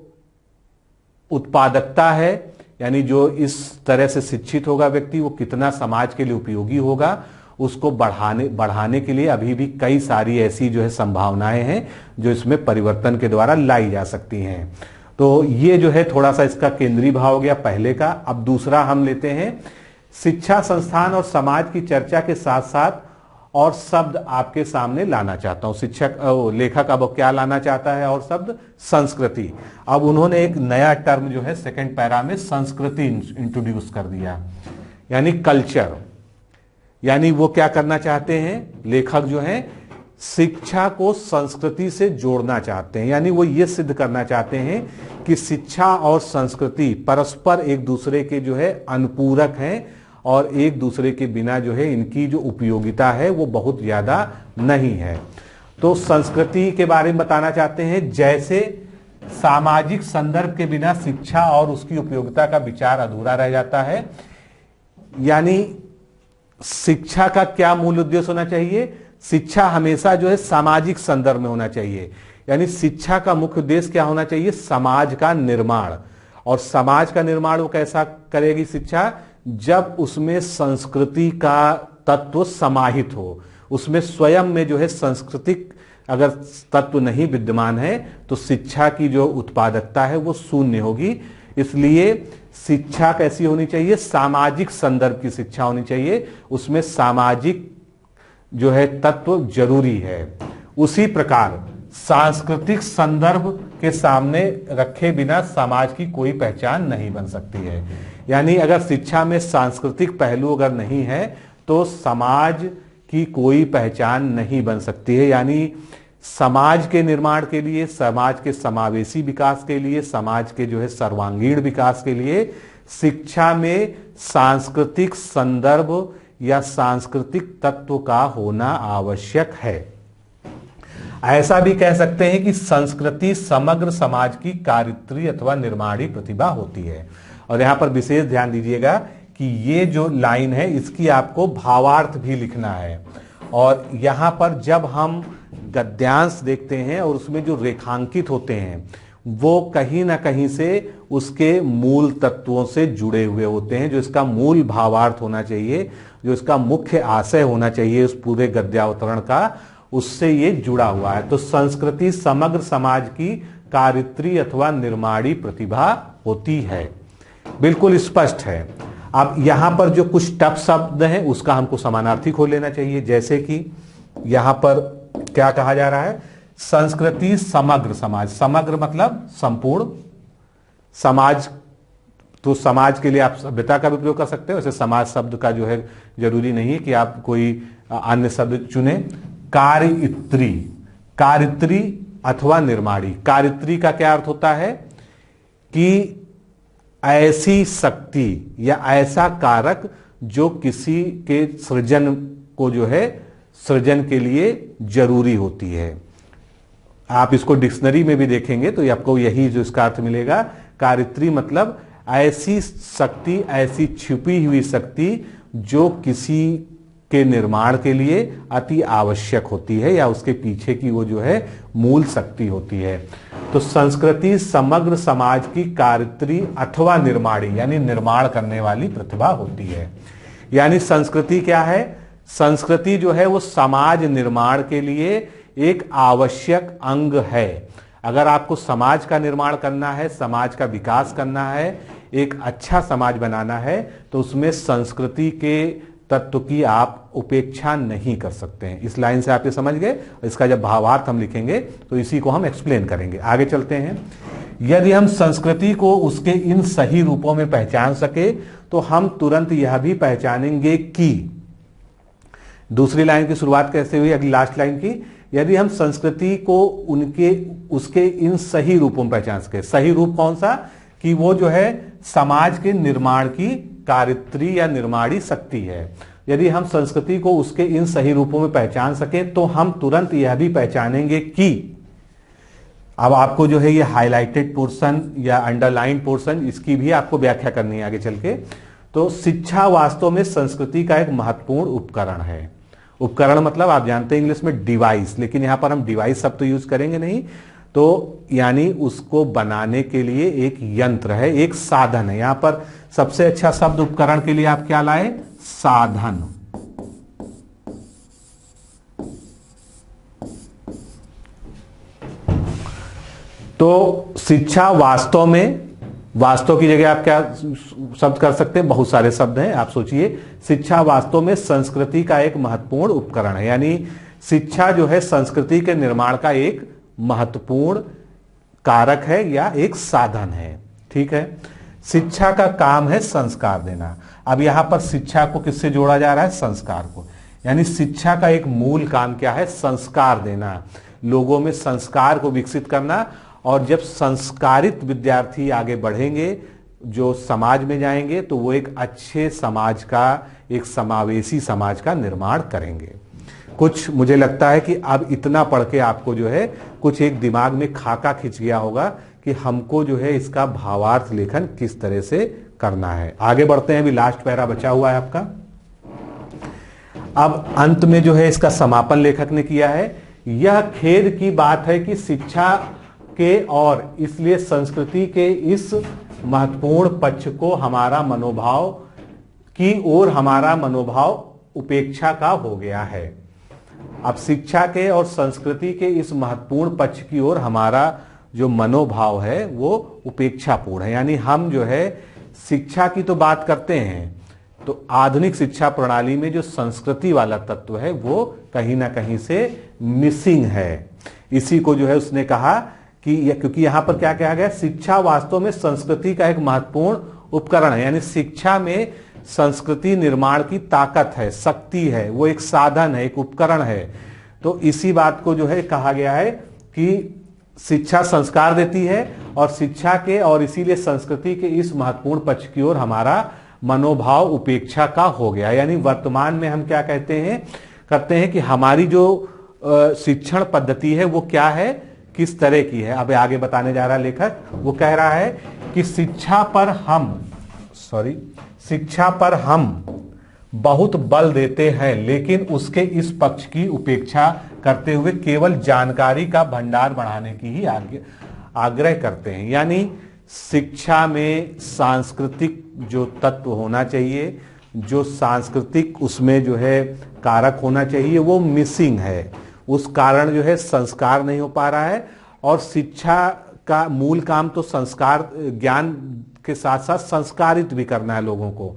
A: उत्पादकता है, यानी जो इस तरह से शिक्षित होगा व्यक्ति वो कितना समाज के लिए उपयोगी होगा, उसको बढ़ाने के लिए अभी भी कई सारी ऐसी जो है संभावनाएं हैं जो इसमें परिवर्तन के द्वारा लाई जा सकती हैं। तो ये जो है थोड़ा सा इसका केंद्रीय भाव हो गया पहले का। अब दूसरा हम लेते हैं शिक्षा संस्थान और समाज की चर्चा के साथ साथ और शब्द आपके सामने लाना चाहता हूं। लेखक अब क्या लाना चाहता है और शब्द संस्कृति। अब उन्होंने एक नया टर्म जो है सेकंड पैरा में संस्कृति इंट्रोड्यूस कर दिया, यानी कल्चर। यानी वो क्या करना चाहते हैं लेखक जो है, शिक्षा को संस्कृति से जोड़ना चाहते हैं। यानी वो ये सिद्ध करना चाहते हैं कि शिक्षा और संस्कृति परस्पर एक दूसरे के जो है अनुपूरक हैं और एक दूसरे के बिना जो है इनकी जो उपयोगिता है वो बहुत ज्यादा नहीं है। तो संस्कृति के बारे में बताना चाहते हैं, जैसे सामाजिक संदर्भ के बिना शिक्षा और उसकी उपयोगिता का विचार अधूरा रह जाता है। यानी शिक्षा का क्या मूल उद्देश्य होना चाहिए, शिक्षा हमेशा जो है सामाजिक संदर्भ में होना चाहिए। यानी शिक्षा का मुख्य उद्देश्य क्या होना चाहिए, समाज का निर्माण। और समाज का निर्माण वो कैसा करेगी शिक्षा, जब उसमें संस्कृति का तत्व समाहित हो, उसमें स्वयं में जो है सांस्कृतिक अगर तत्व नहीं विद्यमान है तो शिक्षा की जो उत्पादकता है वो शून्य होगी। इसलिए शिक्षा कैसी होनी चाहिए, सामाजिक संदर्भ की शिक्षा होनी चाहिए, उसमें सामाजिक जो है तत्व जरूरी है। उसी प्रकार सांस्कृतिक संदर्भ के सामने रखे बिना समाज की कोई पहचान नहीं बन सकती है। यानी अगर शिक्षा में सांस्कृतिक पहलू अगर नहीं है तो समाज की कोई पहचान नहीं बन सकती है। यानी समाज के निर्माण के लिए, समाज के समावेशी विकास के लिए, समाज के जो है सर्वांगीण विकास के लिए शिक्षा में सांस्कृतिक संदर्भ या सांस्कृतिक तत्व का होना आवश्यक है। ऐसा भी कह सकते हैं कि संस्कृति समग्र समाज की कारित्री अथवा निर्माणी प्रतिभा होती है। और यहां पर विशेष ध्यान दीजिएगा कि ये जो लाइन है इसकी आपको भावार्थ भी लिखना है। और यहां पर जब हम गद्यांश देखते हैं और उसमें जो रेखांकित होते हैं वो कहीं ना कहीं से उसके मूल तत्वों से जुड़े हुए होते हैं, जो इसका मूल भावार्थ होना चाहिए, जो इसका मुख्य आशय होना चाहिए उस पूरे गद्यावतरण का, उससे ये जुड़ा हुआ है। तो संस्कृति समग्र समाज की कारित्री अथवा निर्माणी प्रतिभा होती है, बिल्कुल स्पष्ट है। अब यहां पर जो कुछ टफ शब्द हैं उसका हमको समानार्थी खोल लेना चाहिए। जैसे कि यहां पर क्या कहा जा रहा है, संस्कृति समग्र समाज, समग्र मतलब संपूर्ण, समाज तो समाज के लिए आप सभ्यता का भी प्रयोग कर सकते हो, वैसे समाज शब्द का जो है जरूरी नहीं है कि आप कोई अन्य शब्द चुने। कारित्री, कारित्री अथवा निर्माणी। कारित्री का क्या अर्थ होता है कि ऐसी शक्ति या ऐसा कारक जो किसी के सृजन को जो है सृजन के लिए जरूरी होती है। आप इसको डिक्शनरी में भी देखेंगे तो आपको यही जो इसका अर्थ मिलेगा। कारित्री मतलब ऐसी शक्ति, ऐसी छिपी हुई शक्ति जो किसी के निर्माण के लिए अति आवश्यक होती है या उसके पीछे की वो जो है मूल शक्ति होती है। तो संस्कृति समग्र समाज की कारित्री अथवा निर्माणी यानी निर्माण करने वाली प्रतिभा होती है। यानी संस्कृति क्या है, संस्कृति जो है वो समाज निर्माण के लिए एक आवश्यक अंग है। अगर आपको समाज का निर्माण करना है, समाज का विकास करना है, एक अच्छा समाज बनाना है, तो उसमें संस्कृति के तत्व की आप उपेक्षा नहीं कर सकते हैं। इस लाइन से आप ये समझ गए। इसका जब भावार्थ हम लिखेंगे तो इसी को हम एक्सप्लेन करेंगे। आगे चलते हैं। यदि हम संस्कृति को उसके इन सही रूपों में पहचान सके तो हम तुरंत यह भी पहचानेंगे कि, दूसरी लाइन की शुरुआत कैसे हुई, अगली लास्ट लाइन की, यदि हम संस्कृति को उसके इन सही रूपों में पहचान सके। सही रूप कौन सा, कि वो जो है समाज के निर्माण की कारित्री या निर्माणी शक्ति है। यदि हम संस्कृति को उसके इन सही रूपों में पहचान सके तो हम तुरंत यह भी पहचानेंगे कि, अब आपको जो है ये हाईलाइटेड पोर्शन या अंडरलाइन पोर्शन, इसकी भी आपको व्याख्या करनी है आगे चल के। तो शिक्षा वास्तव में संस्कृति का एक महत्वपूर्ण उपकरण है। उपकरण मतलब आप जानते हैं इंग्लिश में डिवाइस, लेकिन यहां पर हम डिवाइस शब्द तो यूज करेंगे नहीं। तो यानी उसको बनाने के लिए एक यंत्र है, एक साधन है। यहां पर सबसे अच्छा शब्द उपकरण के लिए आप क्या लाए, साधन। तो शिक्षा वास्तव में, वास्तव की जगह आप क्या शब्द कर सकते हैं, बहुत सारे शब्द हैं। आप सोचिए, शिक्षा वास्तव में संस्कृति का एक महत्वपूर्ण उपकरण है। यानी शिक्षा जो है संस्कृति के निर्माण का एक महत्वपूर्ण कारक है या एक साधन है। ठीक है। शिक्षा का काम है संस्कार देना। अब यहां पर शिक्षा को किससे जोड़ा जा रहा है, संस्कार को। यानी शिक्षा का एक मूल काम क्या है, संस्कार देना, लोगों में संस्कार को विकसित करना। और जब संस्कारित विद्यार्थी आगे बढ़ेंगे, जो समाज में जाएंगे, तो वो एक अच्छे समाज का, एक समावेशी समाज का निर्माण करेंगे। कुछ मुझे लगता है कि अब इतना पढ़ के आपको जो है कुछ एक दिमाग में खाका खिंच गया होगा कि हमको जो है इसका भावार्थ लेखन किस तरह से करना है। आगे बढ़ते हैं, अभी लास्ट पैरा बचा हुआ है आपका। अब अंत में जो है इसका समापन लेखक ने किया है। यह खेद की बात है कि शिक्षा के और इसलिए संस्कृति के इस महत्वपूर्ण पक्ष को हमारा मनोभाव की ओर हमारा मनोभाव उपेक्षा का हो गया है। अब शिक्षा के और संस्कृति के इस महत्वपूर्ण पक्ष की ओर हमारा जो मनोभाव है वो उपेक्षापूर्ण है। यानी हम जो है शिक्षा की तो बात करते हैं, तो आधुनिक शिक्षा प्रणाली में जो संस्कृति वाला तत्व है वो कहीं ना कहीं से मिसिंग है। इसी को जो है उसने कहा कि क्योंकि यहां पर क्या कहा गया, शिक्षा वास्तव में संस्कृति का एक महत्वपूर्ण उपकरण है। यानी शिक्षा में संस्कृति निर्माण की ताकत है, शक्ति है, वो एक साधन है, एक उपकरण है। तो इसी बात को जो है कहा गया है कि शिक्षा संस्कार देती है और शिक्षा के और इसीलिए संस्कृति के इस महत्वपूर्ण पक्ष की ओर हमारा मनोभाव उपेक्षा का हो गया। यानी वर्तमान में हम क्या करते हैं कि हमारी जो शिक्षण पद्धति है वो क्या है, किस तरह की है। अब आगे बताने जा रहा लेखक, वो कह रहा है कि शिक्षा पर हम बहुत बल देते हैं, लेकिन उसके इस पक्ष की उपेक्षा करते हुए केवल जानकारी का भंडार बढ़ाने की ही आग्रह करते हैं। यानी शिक्षा में सांस्कृतिक जो तत्व होना चाहिए, जो सांस्कृतिक उसमें जो है कारक होना चाहिए, वो मिसिंग है। उस कारण जो है संस्कार नहीं हो पा रहा है। और शिक्षा का मूल काम तो संस्कार, ज्ञान के साथ साथ संस्कारित भी करना है लोगों को।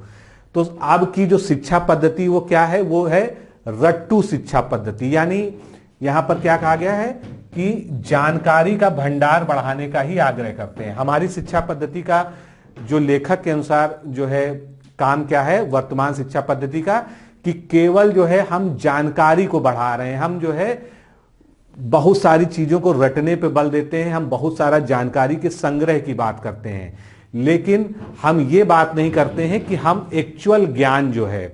A: तो अब की जो शिक्षा पद्धति वो क्या है, वो है रट्टू शिक्षा पद्धति। यानी यहां पर क्या कहा गया है कि जानकारी का भंडार बढ़ाने का ही आग्रह करते हैं। हमारी शिक्षा पद्धति का जो लेखक के अनुसार जो है काम क्या है वर्तमान शिक्षा पद्धति का, कि केवल जो है हम जानकारी को बढ़ा रहे हैं। हम जो है बहुत सारी चीजों को रटने पे बल देते हैं, हम बहुत सारा जानकारी के संग्रह की बात करते हैं, लेकिन हम ये बात नहीं करते हैं कि हम एक्चुअल ज्ञान जो है,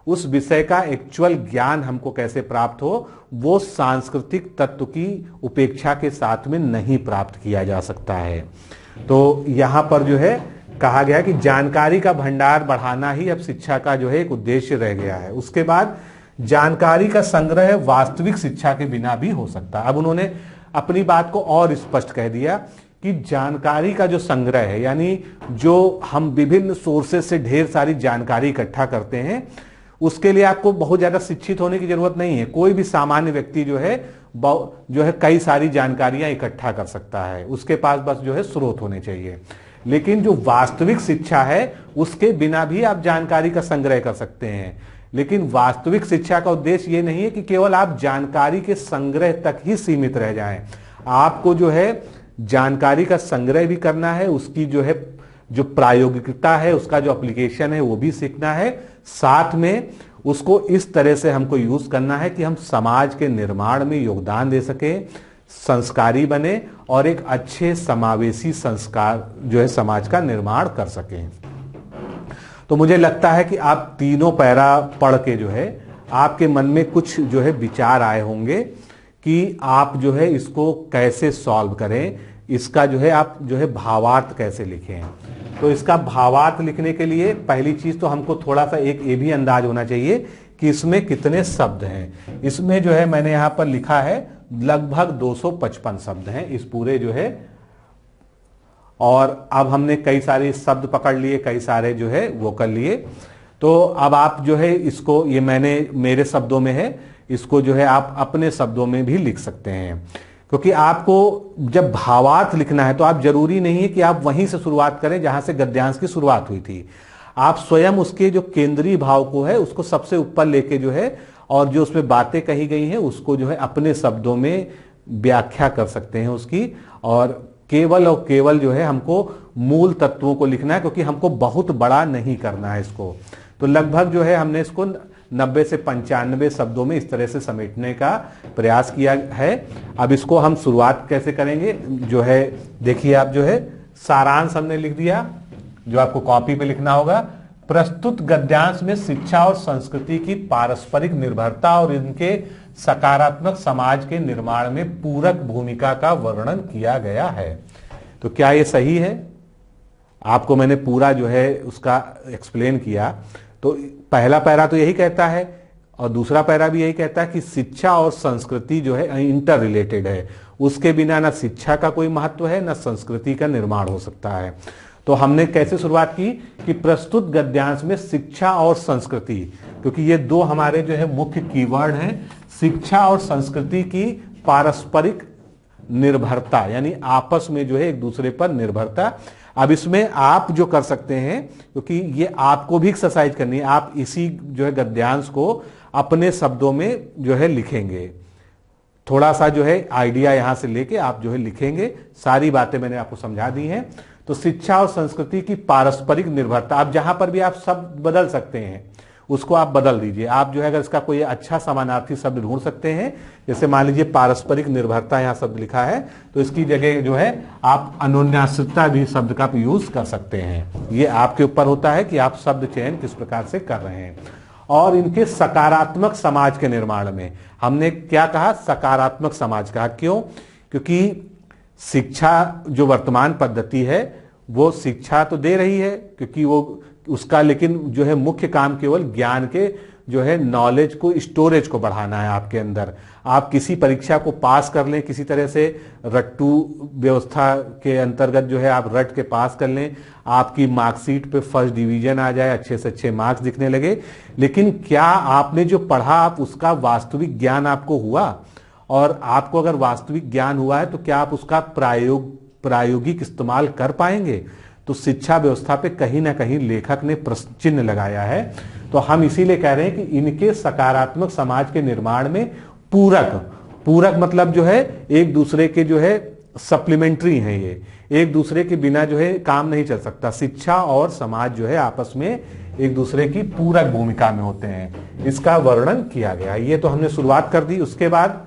A: उस विषय का एक्चुअल ज्ञान हमको कैसे प्राप्त हो, वो सांस्कृतिक तत्व की उपेक्षा के साथ में नहीं प्राप्त किया जा सकता है। तो यहां पर जो है कहा गया कि जानकारी का भंडार बढ़ाना ही अब शिक्षा का जो है एक उद्देश्य रह गया है। उसके बाद जानकारी का संग्रह वास्तविक शिक्षा के बिना भी हो सकता है। अब उन्होंने अपनी बात को और स्पष्ट कह दिया कि जानकारी का जो संग्रह है, यानी जो हम विभिन्न सोर्सेज से ढेर सारी जानकारी इकट्ठा करते हैं, उसके लिए आपको बहुत ज्यादा शिक्षित होने की जरूरत नहीं है। कोई भी सामान्य व्यक्ति जो है कई सारी जानकारियां इकट्ठा कर सकता है, उसके पास बस जो है स्रोत होने चाहिए। लेकिन जो वास्तविक शिक्षा है उसके बिना भी आप जानकारी का संग्रह कर सकते हैं। लेकिन वास्तविक शिक्षा का उद्देश्य ये नहीं है कि केवल आप जानकारी के संग्रह तक ही सीमित रह जाएं। आपको जो है जानकारी का संग्रह भी करना है, उसकी जो है जो प्रायोगिकता है, उसका जो एप्लीकेशन है वो भी सीखना है। साथ में उसको इस तरह से हमको यूज करना है कि हम समाज के निर्माण में योगदान दे सके, संस्कारी बने और एक अच्छे समावेशी संस्कार जो है समाज का निर्माण कर सकें। तो मुझे लगता है कि आप तीनों पैरा पढ़ के जो है आपके मन में कुछ जो है विचार आए होंगे कि आप जो है इसको कैसे सॉल्व करें, इसका जो है आप जो है भावार्थ कैसे लिखें। तो इसका भावार्थ लिखने के लिए पहली चीज तो हमको थोड़ा सा एक ये भी अंदाज होना चाहिए कि इसमें कितने शब्द हैं। इसमें जो है मैंने यहां पर लिखा है लगभग 255 शब्द हैं इस पूरे जो है, और अब हमने कई सारे शब्द पकड़ लिए, कई सारे जो है वो कर लिए। तो अब आप जो है इसको, ये मैंने मेरे शब्दों में है, इसको जो है आप अपने शब्दों में भी लिख सकते हैं। क्योंकि आपको जब भावार्थ लिखना है तो आप जरूरी नहीं है कि आप वहीं से शुरुआत करें जहां से गद्यांश की शुरुआत हुई थी। आप स्वयं उसके जो केंद्रीय भाव को है उसको सबसे ऊपर लेके जो है, और जो उसमें बातें कही गई हैं उसको जो है अपने शब्दों में व्याख्या कर सकते हैं उसकी। और केवल जो है हमको मूल तत्वों को लिखना है, क्योंकि हमको बहुत बड़ा नहीं करना है इसको। तो लगभग जो है हमने इसको 90 से 95 शब्दों में इस तरह से समेटने का प्रयास किया है। अब इसको हम शुरुआत कैसे करेंगे जो है देखिए, आप जो है सारांश हमने लिख दिया जो आपको कॉपी पे लिखना होगा। प्रस्तुत गद्यांश में शिक्षा और संस्कृति की पारस्परिक निर्भरता और इनके सकारात्मक समाज के निर्माण में पूरक भूमिका का वर्णन किया गया है। तो क्या ये सही है? आपको मैंने पूरा जो है उसका एक्सप्लेन किया। तो पहला पैरा तो यही कहता है और दूसरा पैरा भी यही कहता है कि शिक्षा और संस्कृति जो है इंटर रिलेटेड है, उसके बिना ना शिक्षा का कोई महत्व है ना संस्कृति का निर्माण हो सकता है। तो हमने कैसे शुरुआत की कि प्रस्तुत गद्यांश में शिक्षा और संस्कृति, क्योंकि ये दो हमारे जो है मुख्य कीवर्ड हैं, शिक्षा और संस्कृति की पारस्परिक निर्भरता, यानी आपस में जो है एक दूसरे पर निर्भरता। अब इसमें आप जो कर सकते हैं, क्योंकि ये आपको भी एक्सरसाइज करनी है, आप इसी जो है गद्यांश को अपने शब्दों में जो है लिखेंगे। थोड़ा सा जो है आइडिया यहां से लेके आप जो है लिखेंगे। सारी बातें मैंने आपको समझा दी हैं। तो शिक्षा और संस्कृति की पारस्परिक निर्भरता, आप जहां पर भी आप शब्द बदल सकते हैं, उसको आप बदल दीजिए। आप जो है अगर इसका कोई अच्छा समानार्थी शब्द ढूंढ सकते हैं, जैसे मान लीजिए पारस्परिक निर्भरता यहाँ शब्द लिखा है, तो इसकी जगह जो है आप अन्योन्याश्रितता भी शब्द का यूज कर सकते हैं। ये आपके ऊपर होता है कि आप शब्द चयन किस प्रकार से कर रहे हैं। और इनके सकारात्मक समाज के निर्माण में हमने क्या कहा, सकारात्मक समाज कहा। क्यों? क्योंकि शिक्षा जो वर्तमान पद्धति है वो शिक्षा तो दे रही है, क्योंकि वो उसका लेकिन जो है मुख्य काम केवल ज्ञान के जो है नॉलेज को, स्टोरेज को बढ़ाना है आपके अंदर। आप किसी परीक्षा को पास कर लें, किसी तरह से रट्टू व्यवस्था के अंतर्गत जो है आप रट के पास कर लें, आपकी मार्कशीट पे फर्स्ट डिवीजन आ जाए, अच्छे से अच्छे मार्क्स दिखने लगे, लेकिन क्या आपने जो पढ़ा आप उसका वास्तविक ज्ञान आपको हुआ? और आपको अगर वास्तविक ज्ञान हुआ है तो क्या आप उसका प्रायोगिक इस्तेमाल कर पाएंगे? तो शिक्षा व्यवस्था पे कहीं ना कहीं लेखक ने प्रश्न चिन्ह लगाया है। तो हम इसीलिए कह रहे हैं कि इनके सकारात्मक समाज के निर्माण में पूरक मतलब जो है एक दूसरे के जो है सप्लीमेंट्री हैं, ये एक दूसरे के बिना जो है काम नहीं चल सकता। शिक्षा और समाज जो है आपस में एक दूसरे की पूरक भूमिका में होते हैं, इसका वर्णन किया गया। ये तो हमने शुरुआत कर दी। उसके बाद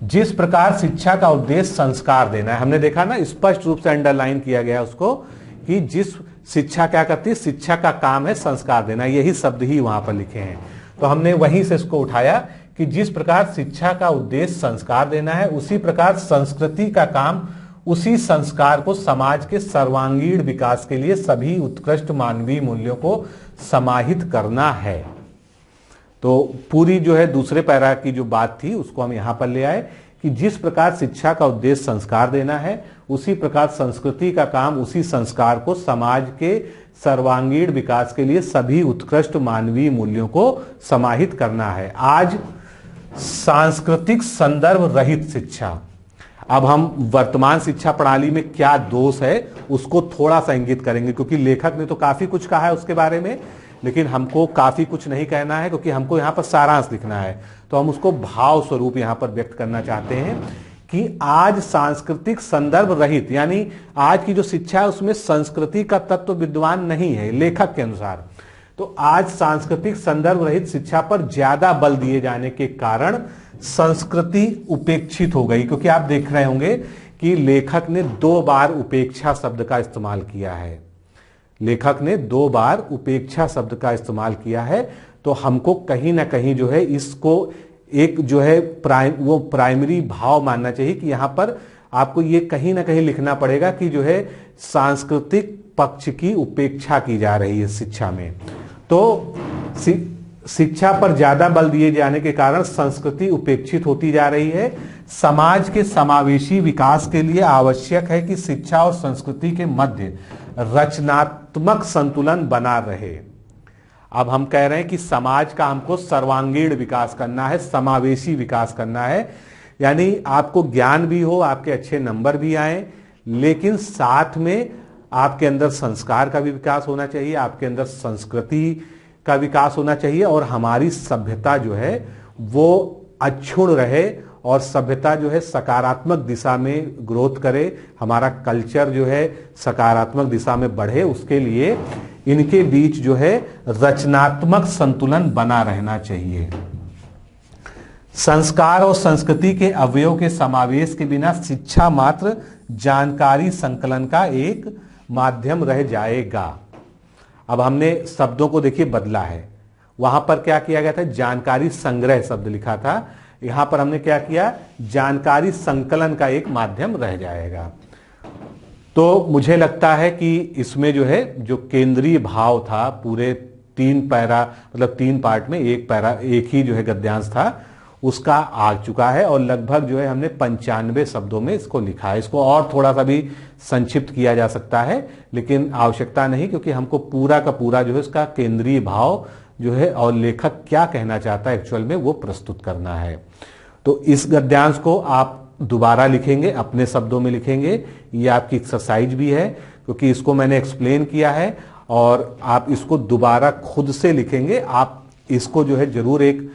A: जिस प्रकार शिक्षा का उद्देश्य संस्कार देना है, हमने देखा ना, स्पष्ट रूप से अंडरलाइन किया गया उसको कि जिस शिक्षा क्या करती है, शिक्षा का काम है संस्कार देना, यही शब्द ही वहां पर लिखे हैं। तो हमने वहीं से इसको उठाया कि जिस प्रकार शिक्षा का उद्देश्य संस्कार देना है, उसी प्रकार संस्कृति का काम उसी संस्कार को समाज के सर्वांगीण विकास के लिए सभी उत्कृष्ट मानवीय मूल्यों को समाहित करना है। तो पूरी जो है दूसरे पैरा की जो बात थी उसको हम यहां पर ले आए कि जिस प्रकार शिक्षा का उद्देश्य संस्कार देना है, उसी प्रकार संस्कृति का काम उसी संस्कार को समाज के सर्वांगीण विकास के लिए सभी उत्कृष्ट मानवीय मूल्यों को समाहित करना है। आज सांस्कृतिक संदर्भ रहित शिक्षा, अब हम वर्तमान शिक्षा प्रणाली में क्या दोष है उसको थोड़ा सा इंगित करेंगे, क्योंकि लेखक ने तो काफी कुछ कहा है उसके बारे में, लेकिन हमको काफी कुछ नहीं कहना है, क्योंकि हमको यहाँ पर सारांश लिखना है। तो हम उसको भाव स्वरूप यहाँ पर व्यक्त करना चाहते हैं कि आज सांस्कृतिक संदर्भ रहित, यानी आज की जो शिक्षा है उसमें संस्कृति का तत्व विद्वान नहीं है लेखक के अनुसार। तो आज सांस्कृतिक संदर्भ रहित शिक्षा पर ज्यादा बल दिए जाने के कारण संस्कृति उपेक्षित हो गई। क्योंकि आप देख रहे होंगे कि लेखक ने 2 बार उपेक्षा शब्द का इस्तेमाल किया है, लेखक ने 2 बार उपेक्षा शब्द का इस्तेमाल किया है। तो हमको कहीं ना कहीं जो है इसको एक जो है प्राइमरी भाव मानना चाहिए कि यहां पर आपको ये कहीं ना कहीं लिखना पड़ेगा कि जो है सांस्कृतिक पक्ष की उपेक्षा की जा रही है शिक्षा में। तो शिक्षा पर ज्यादा बल दिए जाने के कारण संस्कृति उपेक्षित होती जा रही है। समाज के समावेशी विकास के लिए आवश्यक है कि शिक्षा और संस्कृति के मध्य रचनात्मक संतुलन बना रहे। अब हम कह रहे हैं कि समाज का हमको सर्वांगीण विकास करना है, समावेशी विकास करना है, यानी आपको ज्ञान भी हो, आपके अच्छे नंबर भी आए, लेकिन साथ में आपके अंदर संस्कार का भी विकास होना चाहिए, आपके अंदर संस्कृति का विकास होना चाहिए, और हमारी सभ्यता जो है वो अक्षुण्ण रहे और सभ्यता जो है सकारात्मक दिशा में ग्रोथ करे, हमारा कल्चर जो है सकारात्मक दिशा में बढ़े। उसके लिए इनके बीच जो है रचनात्मक संतुलन बना रहना चाहिए। संस्कार और संस्कृति के अवयव के समावेश के बिना शिक्षा मात्र जानकारी संकलन का एक माध्यम रह जाएगा। अब हमने शब्दों को देखिए बदला है, वहां पर क्या किया गया था, जानकारी संग्रह शब्द लिखा था, यहां पर हमने क्या किया, जानकारी संकलन का एक माध्यम रह जाएगा। तो मुझे लगता है कि इसमें जो है जो केंद्रीय भाव था पूरे 3 पैरा मतलब 3 पार्ट में एक पैरा एक ही जो है गद्यांश था, उसका आ चुका है, और लगभग जो है हमने 95 शब्दों में इसको लिखा है। इसको और थोड़ा सा भी संक्षिप्त किया जा सकता है, लेकिन आवश्यकता नहीं, क्योंकि हमको पूरा का पूरा जो है इसका केंद्रीय भाव जो है और लेखक क्या कहना चाहता है एक्चुअल में वो प्रस्तुत करना है। तो इस गद्यांश को आप दोबारा लिखेंगे, अपने शब्दों में लिखेंगे, ये आपकी एक्सरसाइज भी है, क्योंकि इसको मैंने एक्सप्लेन किया है, और आप इसको दोबारा खुद से लिखेंगे। आप इसको जो है जरूर एक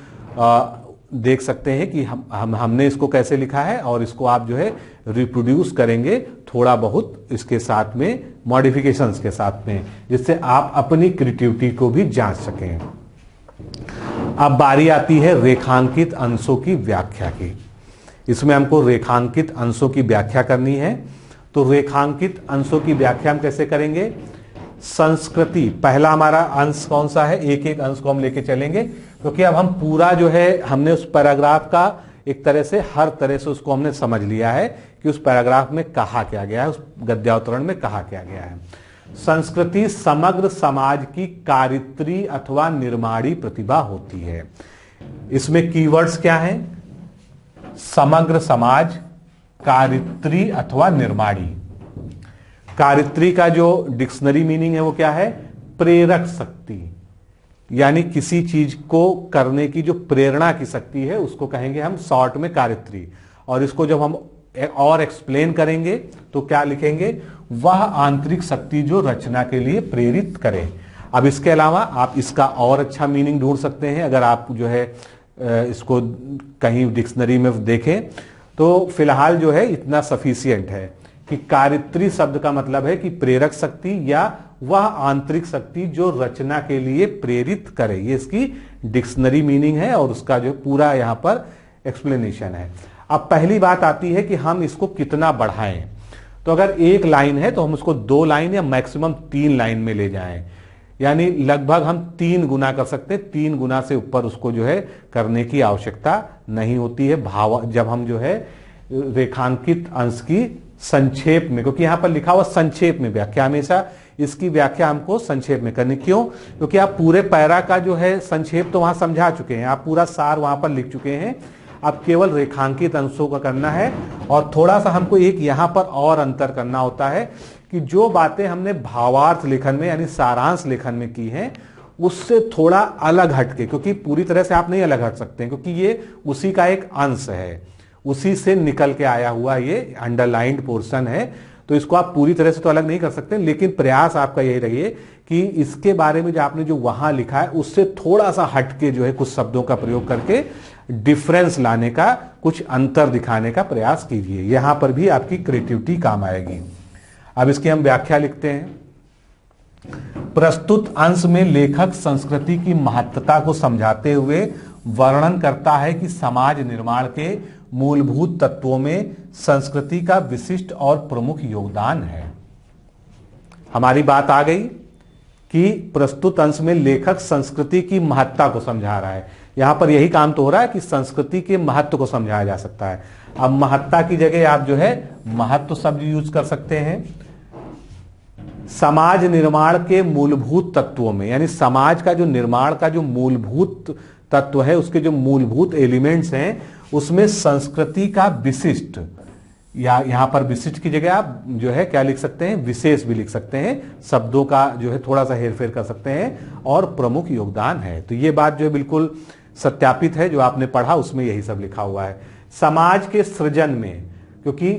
A: देख सकते हैं कि हमने इसको कैसे लिखा है, और इसको आप जो है रिप्रोड्यूस करेंगे थोड़ा बहुत इसके साथ में मॉडिफिकेशंस के साथ में, जिससे आप अपनी क्रिएटिविटी को भी जांच सकें। अब बारी आती है रेखांकित अंशों की व्याख्या की। इसमें हमको रेखांकित अंशों की व्याख्या करनी है। तो रेखांकित अंशों की व्याख्या हम कैसे करेंगे? संस्कृति पहला हमारा अंश कौन सा है, एक एक अंश को हम लेके चलेंगे, क्योंकि अब हम पूरा जो है हमने उस पैराग्राफ का एक तरह से हर तरह से उसको हमने समझ लिया है कि उस पैराग्राफ में कहा क्या गया है, उस गद्यावतरण में कहा क्या गया है। संस्कृति समग्र समाज की कारित्री अथवा निर्माणी प्रतिभा होती है। इसमें कीवर्ड्स क्या हैं? समग्र समाज, कारित्री अथवा निर्माणी। कारित्री का जो डिक्शनरी मीनिंग है वो क्या है? प्रेरक शक्ति, यानी किसी चीज को करने की जो प्रेरणा की शक्ति है उसको कहेंगे हम शॉर्ट में कारित्री। और इसको जब हम और एक्सप्लेन करेंगे तो क्या लिखेंगे? वह आंतरिक शक्ति जो रचना के लिए प्रेरित करे। अब इसके अलावा आप इसका और अच्छा मीनिंग ढूंढ सकते हैं, अगर आप जो है इसको कहीं डिक्शनरी में देखें तो फिलहाल जो है इतना सफिशियंट है कि कारित्री शब्द का मतलब है कि प्रेरक शक्ति या वह आंतरिक शक्ति जो रचना के लिए प्रेरित करे। ये इसकी डिक्शनरी मीनिंग है और उसका जो पूरा यहां पर एक्सप्लेनेशन है। अब पहली बात आती है कि हम इसको कितना बढ़ाएं। तो अगर एक लाइन है तो हम उसको 2 लाइन या मैक्सिमम 3 लाइन में ले जाएं, यानी लगभग हम 3 गुना कर सकते हैं। 3 गुना से ऊपर उसको जो है करने की आवश्यकता नहीं होती है। भाव जब हम जो है रेखांकित अंश की संक्षेप में, क्योंकि यहां पर लिखा हुआ संक्षेप में व्याख्या, हमेशा इसकी व्याख्या हमको संक्षेप में करनी। क्यों? क्योंकि आप पूरे पैरा का जो है संक्षेप तो वहां समझा चुके हैं, आप पूरा सार वहां पर लिख चुके हैं। अब केवल रेखांकित अंशों का करना है। और थोड़ा सा हमको एक यहां पर और अंतर करना होता है कि जो बातें हमने भावार्थ लेखन में यानी सारांश लेखन में की हैं उससे थोड़ा अलग हटके, क्योंकि पूरी तरह से आप नहीं अलग हट सकते क्योंकि ये उसी का एक अंश है, उसी से निकल के आया हुआ ये अंडरलाइंड पोर्शन है। तो इसको आप पूरी तरह से तो अलग नहीं कर सकते, लेकिन प्रयास आपका यही रहिए कि इसके बारे में जो आपने जो वहां लिखा है उससे थोड़ा सा हटके जो है कुछ शब्दों का प्रयोग करके डिफरेंस लाने का, कुछ अंतर दिखाने का प्रयास कीजिए। यहां पर भी आपकी क्रिएटिविटी काम आएगी। अब इसकी हम व्याख्या लिखते हैं। प्रस्तुत अंश में लेखक संस्कृति की महत्ता को समझाते हुए वर्णन करता है कि समाज निर्माण के मूलभूत तत्वों में संस्कृति का विशिष्ट और प्रमुख योगदान है। हमारी बात आ गई कि प्रस्तुत अंश में लेखक संस्कृति की महत्ता को समझा रहा है। यहां पर यही काम तो हो रहा है कि संस्कृति के महत्व को समझाया जा सकता है। अब महत्ता की जगह आप जो है महत्व शब्द यूज कर सकते हैं। समाज निर्माण के मूलभूत तत्वों में, यानी समाज का जो निर्माण का जो मूलभूत तत्व है, उसके जो मूलभूत एलिमेंट्स हैं, उसमें संस्कृति का विशिष्ट, या यहां पर विशिष्ट की जगह आप जो है क्या लिख सकते हैं? विशेष भी लिख सकते हैं। शब्दों का जो है थोड़ा सा हेरफेर कर सकते हैं, और प्रमुख योगदान है। तो ये बात जो है बिल्कुल सत्यापित है, जो आपने पढ़ा उसमें यही सब लिखा हुआ है। समाज के सृजन में, क्योंकि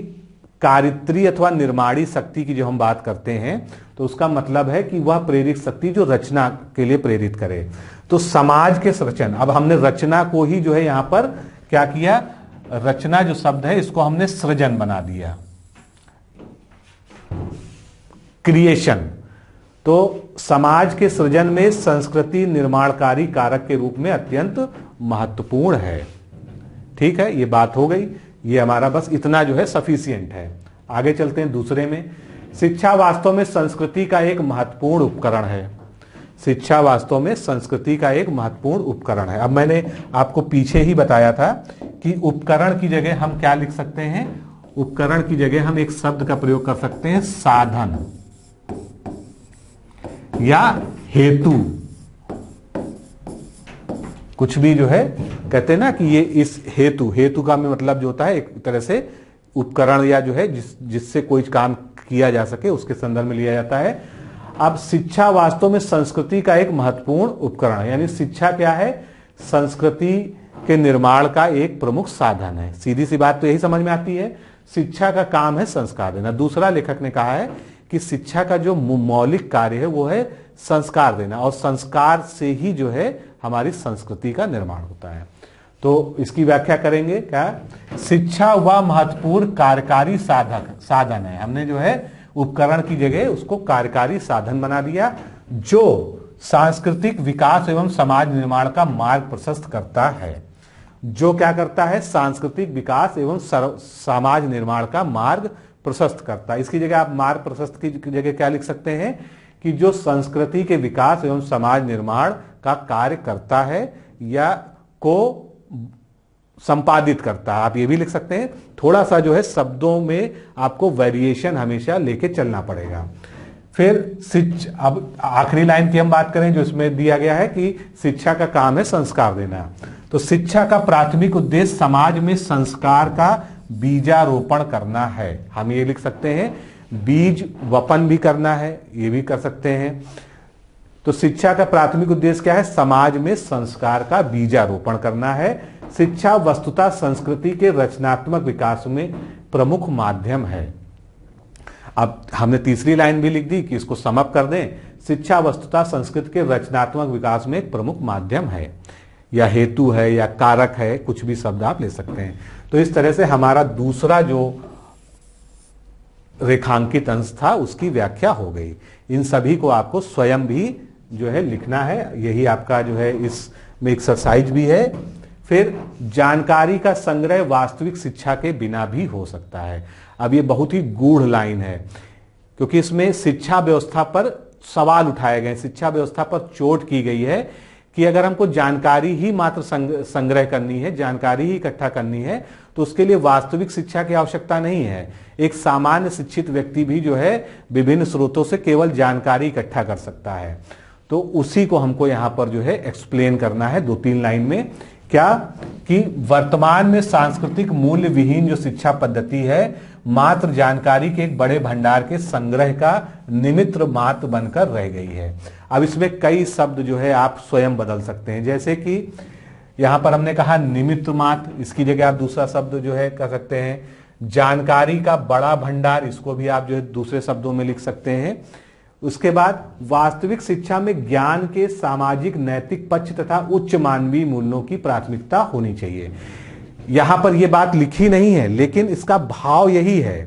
A: कारित्री अथवा निर्माणी शक्ति की जो हम बात करते हैं तो उसका मतलब है कि वह प्रेरित शक्ति जो रचना के लिए प्रेरित करे। तो समाज के सृजन, अब हमने रचना को ही जो है यहां पर क्या किया? रचना जो शब्द है इसको हमने सृजन बना दिया, क्रिएशन। तो समाज के सृजन में संस्कृति निर्माणकारी कारक के रूप में अत्यंत महत्वपूर्ण है। ठीक है, ये बात हो गई। ये हमारा बस इतना जो है सफिशिएंट है। आगे चलते हैं दूसरे में। शिक्षा वास्तव में संस्कृति का एक महत्वपूर्ण उपकरण है। शिक्षा वास्तव में संस्कृति का एक महत्वपूर्ण उपकरण है। अब मैंने आपको पीछे ही बताया था कि उपकरण की जगह हम क्या लिख सकते हैं? उपकरण की जगह हम एक शब्द का प्रयोग कर सकते हैं, साधन या हेतु। कुछ भी जो है कहते हैं ना कि ये इस हेतु का मतलब जो होता है एक तरह से उपकरण, या जो है जिससे कोई काम किया जा सके उसके संदर्भ में लिया जाता है। अब शिक्षा वास्तव में संस्कृति का एक महत्वपूर्ण उपकरण है, यानी शिक्षा क्या है? संस्कृति के निर्माण का एक प्रमुख साधन है। सीधी सी बात तो यही समझ में आती है, शिक्षा का काम है संस्कार देना। दूसरा लेखक ने कहा है कि शिक्षा का जो मौलिक कार्य है वो है संस्कार देना, और संस्कार से ही जो है हमारी संस्कृति का निर्माण होता है। तो इसकी व्याख्या करेंगे क्या? शिक्षा वह महत्वपूर्ण कार्यकारी साधन है। हमने जो है उपकरण की जगह उसको कार्यकारी साधन बना दिया, जो सांस्कृतिक विकास एवं समाज निर्माण का मार्ग प्रशस्त करता है। जो क्या करता है? सांस्कृतिक विकास एवं समाज निर्माण का मार्ग प्रशस्त करता है। इसकी जगह आप मार्ग प्रशस्त की जगह क्या लिख सकते हैं कि जो संस्कृति के विकास एवं समाज निर्माण का कार्य करता है या को संपादित करता है, आप ये भी लिख सकते हैं। थोड़ा सा जो है शब्दों में आपको वेरिएशन हमेशा लेके चलना पड़ेगा। फिर अब आखिरी लाइन की हम बात करें, जो इसमें दिया गया है कि शिक्षा का काम है संस्कार देना। तो शिक्षा का प्राथमिक उद्देश्य समाज में संस्कार का बीजारोपण करना है। हम ये लिख सकते हैं, बीज वपन भी करना है, ये भी कर सकते हैं। तो शिक्षा का प्राथमिक उद्देश्य क्या है? समाज में संस्कार का बीजारोपण करना है। शिक्षा वस्तुतः संस्कृति के रचनात्मक विकास में प्रमुख माध्यम है। अब हमने तीसरी लाइन भी लिख दी कि इसको समअप कर दें, शिक्षा वस्तुतः संस्कृति के रचनात्मक विकास में एक प्रमुख माध्यम है, या हेतु है, या कारक है, कुछ भी शब्द आप ले सकते हैं। तो इस तरह से हमारा दूसरा जो रेखांकित अंश था उसकी व्याख्या हो गई। इन सभी को आपको स्वयं भी जो है लिखना है, यही आपका जो है इसमें एक्सरसाइज भी है। फिर जानकारी का संग्रह वास्तविक शिक्षा के बिना भी हो सकता है। अब ये बहुत ही गूढ़ लाइन है, क्योंकि इसमें शिक्षा व्यवस्था पर सवाल उठाए गए, शिक्षा व्यवस्था पर चोट की गई है कि अगर हमको जानकारी ही मात्र संग्रह करनी है, जानकारी ही इकट्ठा करनी है, तो उसके लिए वास्तविक शिक्षा की आवश्यकता नहीं है। एक सामान्य शिक्षित व्यक्ति भी जो है विभिन्न स्रोतों से केवल जानकारी इकट्ठा कर सकता है। तो उसी को हमको यहाँ पर जो है एक्सप्लेन करना है 2-3 लाइन में। क्या कि वर्तमान में सांस्कृतिक मूल्य विहीन जो शिक्षा पद्धति है, मात्र जानकारी के एक बड़े भंडार के संग्रह का निमित्त मात्र बनकर रह गई है। अब इसमें कई शब्द जो है आप स्वयं बदल सकते हैं, जैसे कि यहां पर हमने कहा निमित्त मात्र, इसकी जगह आप दूसरा शब्द जो है कर सकते हैं जानकारी का बड़ा भंडार, इसको भी आप जो है दूसरे शब्दों में लिख सकते हैं। उसके बाद वास्तविक शिक्षा में ज्ञान के सामाजिक नैतिक पक्ष तथा उच्च मानवीय मूल्यों की प्राथमिकता होनी चाहिए। यहां पर यह बात लिखी नहीं है, लेकिन इसका भाव यही है,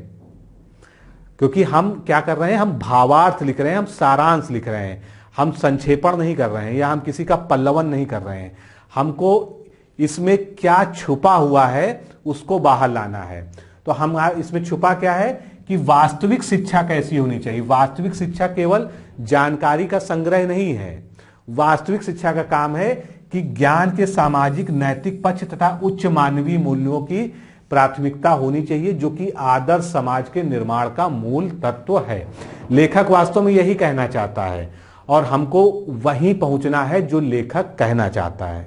A: क्योंकि हम क्या कर रहे हैं, हम भावार्थ लिख रहे हैं, हम सारांश लिख रहे हैं, हम संक्षेपण नहीं कर रहे हैं, या हम किसी का पल्लवन नहीं कर रहे हैं। हमको इसमें क्या छुपा हुआ है उसको बाहर लाना है। तो हम इसमें छुपा क्या है कि वास्तविक शिक्षा कैसी होनी चाहिए। वास्तविक शिक्षा केवल जानकारी का संग्रह नहीं है, वास्तविक शिक्षा का काम है कि ज्ञान के सामाजिक नैतिक पक्ष तथा उच्च मानवीय मूल्यों की प्राथमिकता होनी चाहिए, जो कि आदर्श समाज के निर्माण का मूल तत्व है। लेखक वास्तव में यही कहना चाहता है और हमको वहीं पहुंचना है जो लेखक कहना चाहता है।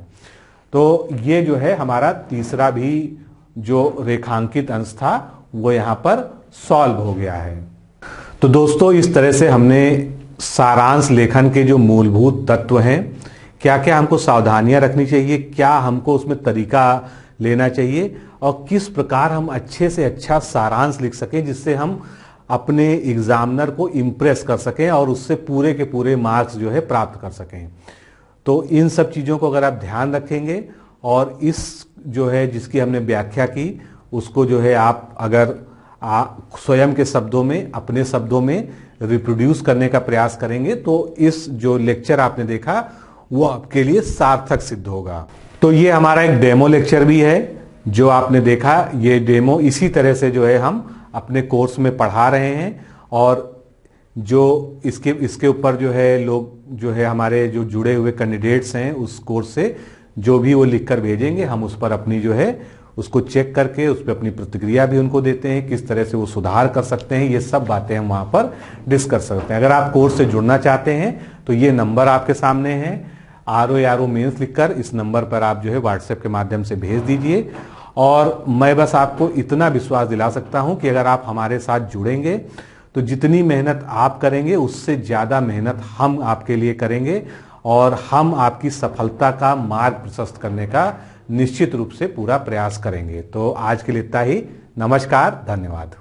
A: तो ये जो है हमारा तीसरा भी जो रेखांकित अंश था वो यहां पर सॉल्व हो गया है। तो दोस्तों, इस तरह से हमने सारांश लेखन के जो मूलभूत तत्व हैं, क्या क्या हमको सावधानियां रखनी चाहिए, क्या हमको उसमें तरीका लेना चाहिए और किस प्रकार हम अच्छे से अच्छा सारांश लिख सकें, जिससे हम अपने एग्जामिनर को इम्प्रेस कर सकें और उससे पूरे के पूरे मार्क्स जो है प्राप्त कर सकें। तो इन सब चीज़ों को अगर आप ध्यान रखेंगे और इस जो है जिसकी हमने व्याख्या की उसको जो है आप अगर स्वयं के शब्दों में, अपने शब्दों में रिप्रोड्यूस करने का प्रयास करेंगे, तो इस जो लेक्चर आपने देखा वो आपके लिए सार्थक सिद्ध होगा। तो ये हमारा एक डेमो लेक्चर भी है जो आपने देखा। ये डेमो इसी तरह से जो है हम अपने कोर्स में पढ़ा रहे हैं, और जो इसके ऊपर जो है लोग जो है हमारे जो जुड़े हुए कैंडिडेट्स हैं उस कोर्स से जो भी वो लिख कर भेजेंगे, हम उस पर अपनी जो है उसको चेक करके उस पर अपनी प्रतिक्रिया भी उनको देते हैं, किस तरह से वो सुधार कर सकते हैं। ये सब बातें हम वहाँ पर डिस्कस करते हैं। अगर आप कोर्स से जुड़ना चाहते हैं तो ये नंबर आपके सामने है, RO मेंस लिखकर इस नंबर पर आप जो है व्हाट्सएप के माध्यम से भेज दीजिए। और मैं बस आपको इतना विश्वास दिला सकता हूँ कि अगर आप हमारे साथ जुड़ेंगे तो जितनी मेहनत आप करेंगे उससे ज़्यादा मेहनत हम आपके लिए करेंगे, और हम आपकी सफलता का मार्ग प्रशस्त करने का निश्चित रूप से पूरा प्रयास करेंगे। तो आज के लिए इतना ही। नमस्कार, धन्यवाद।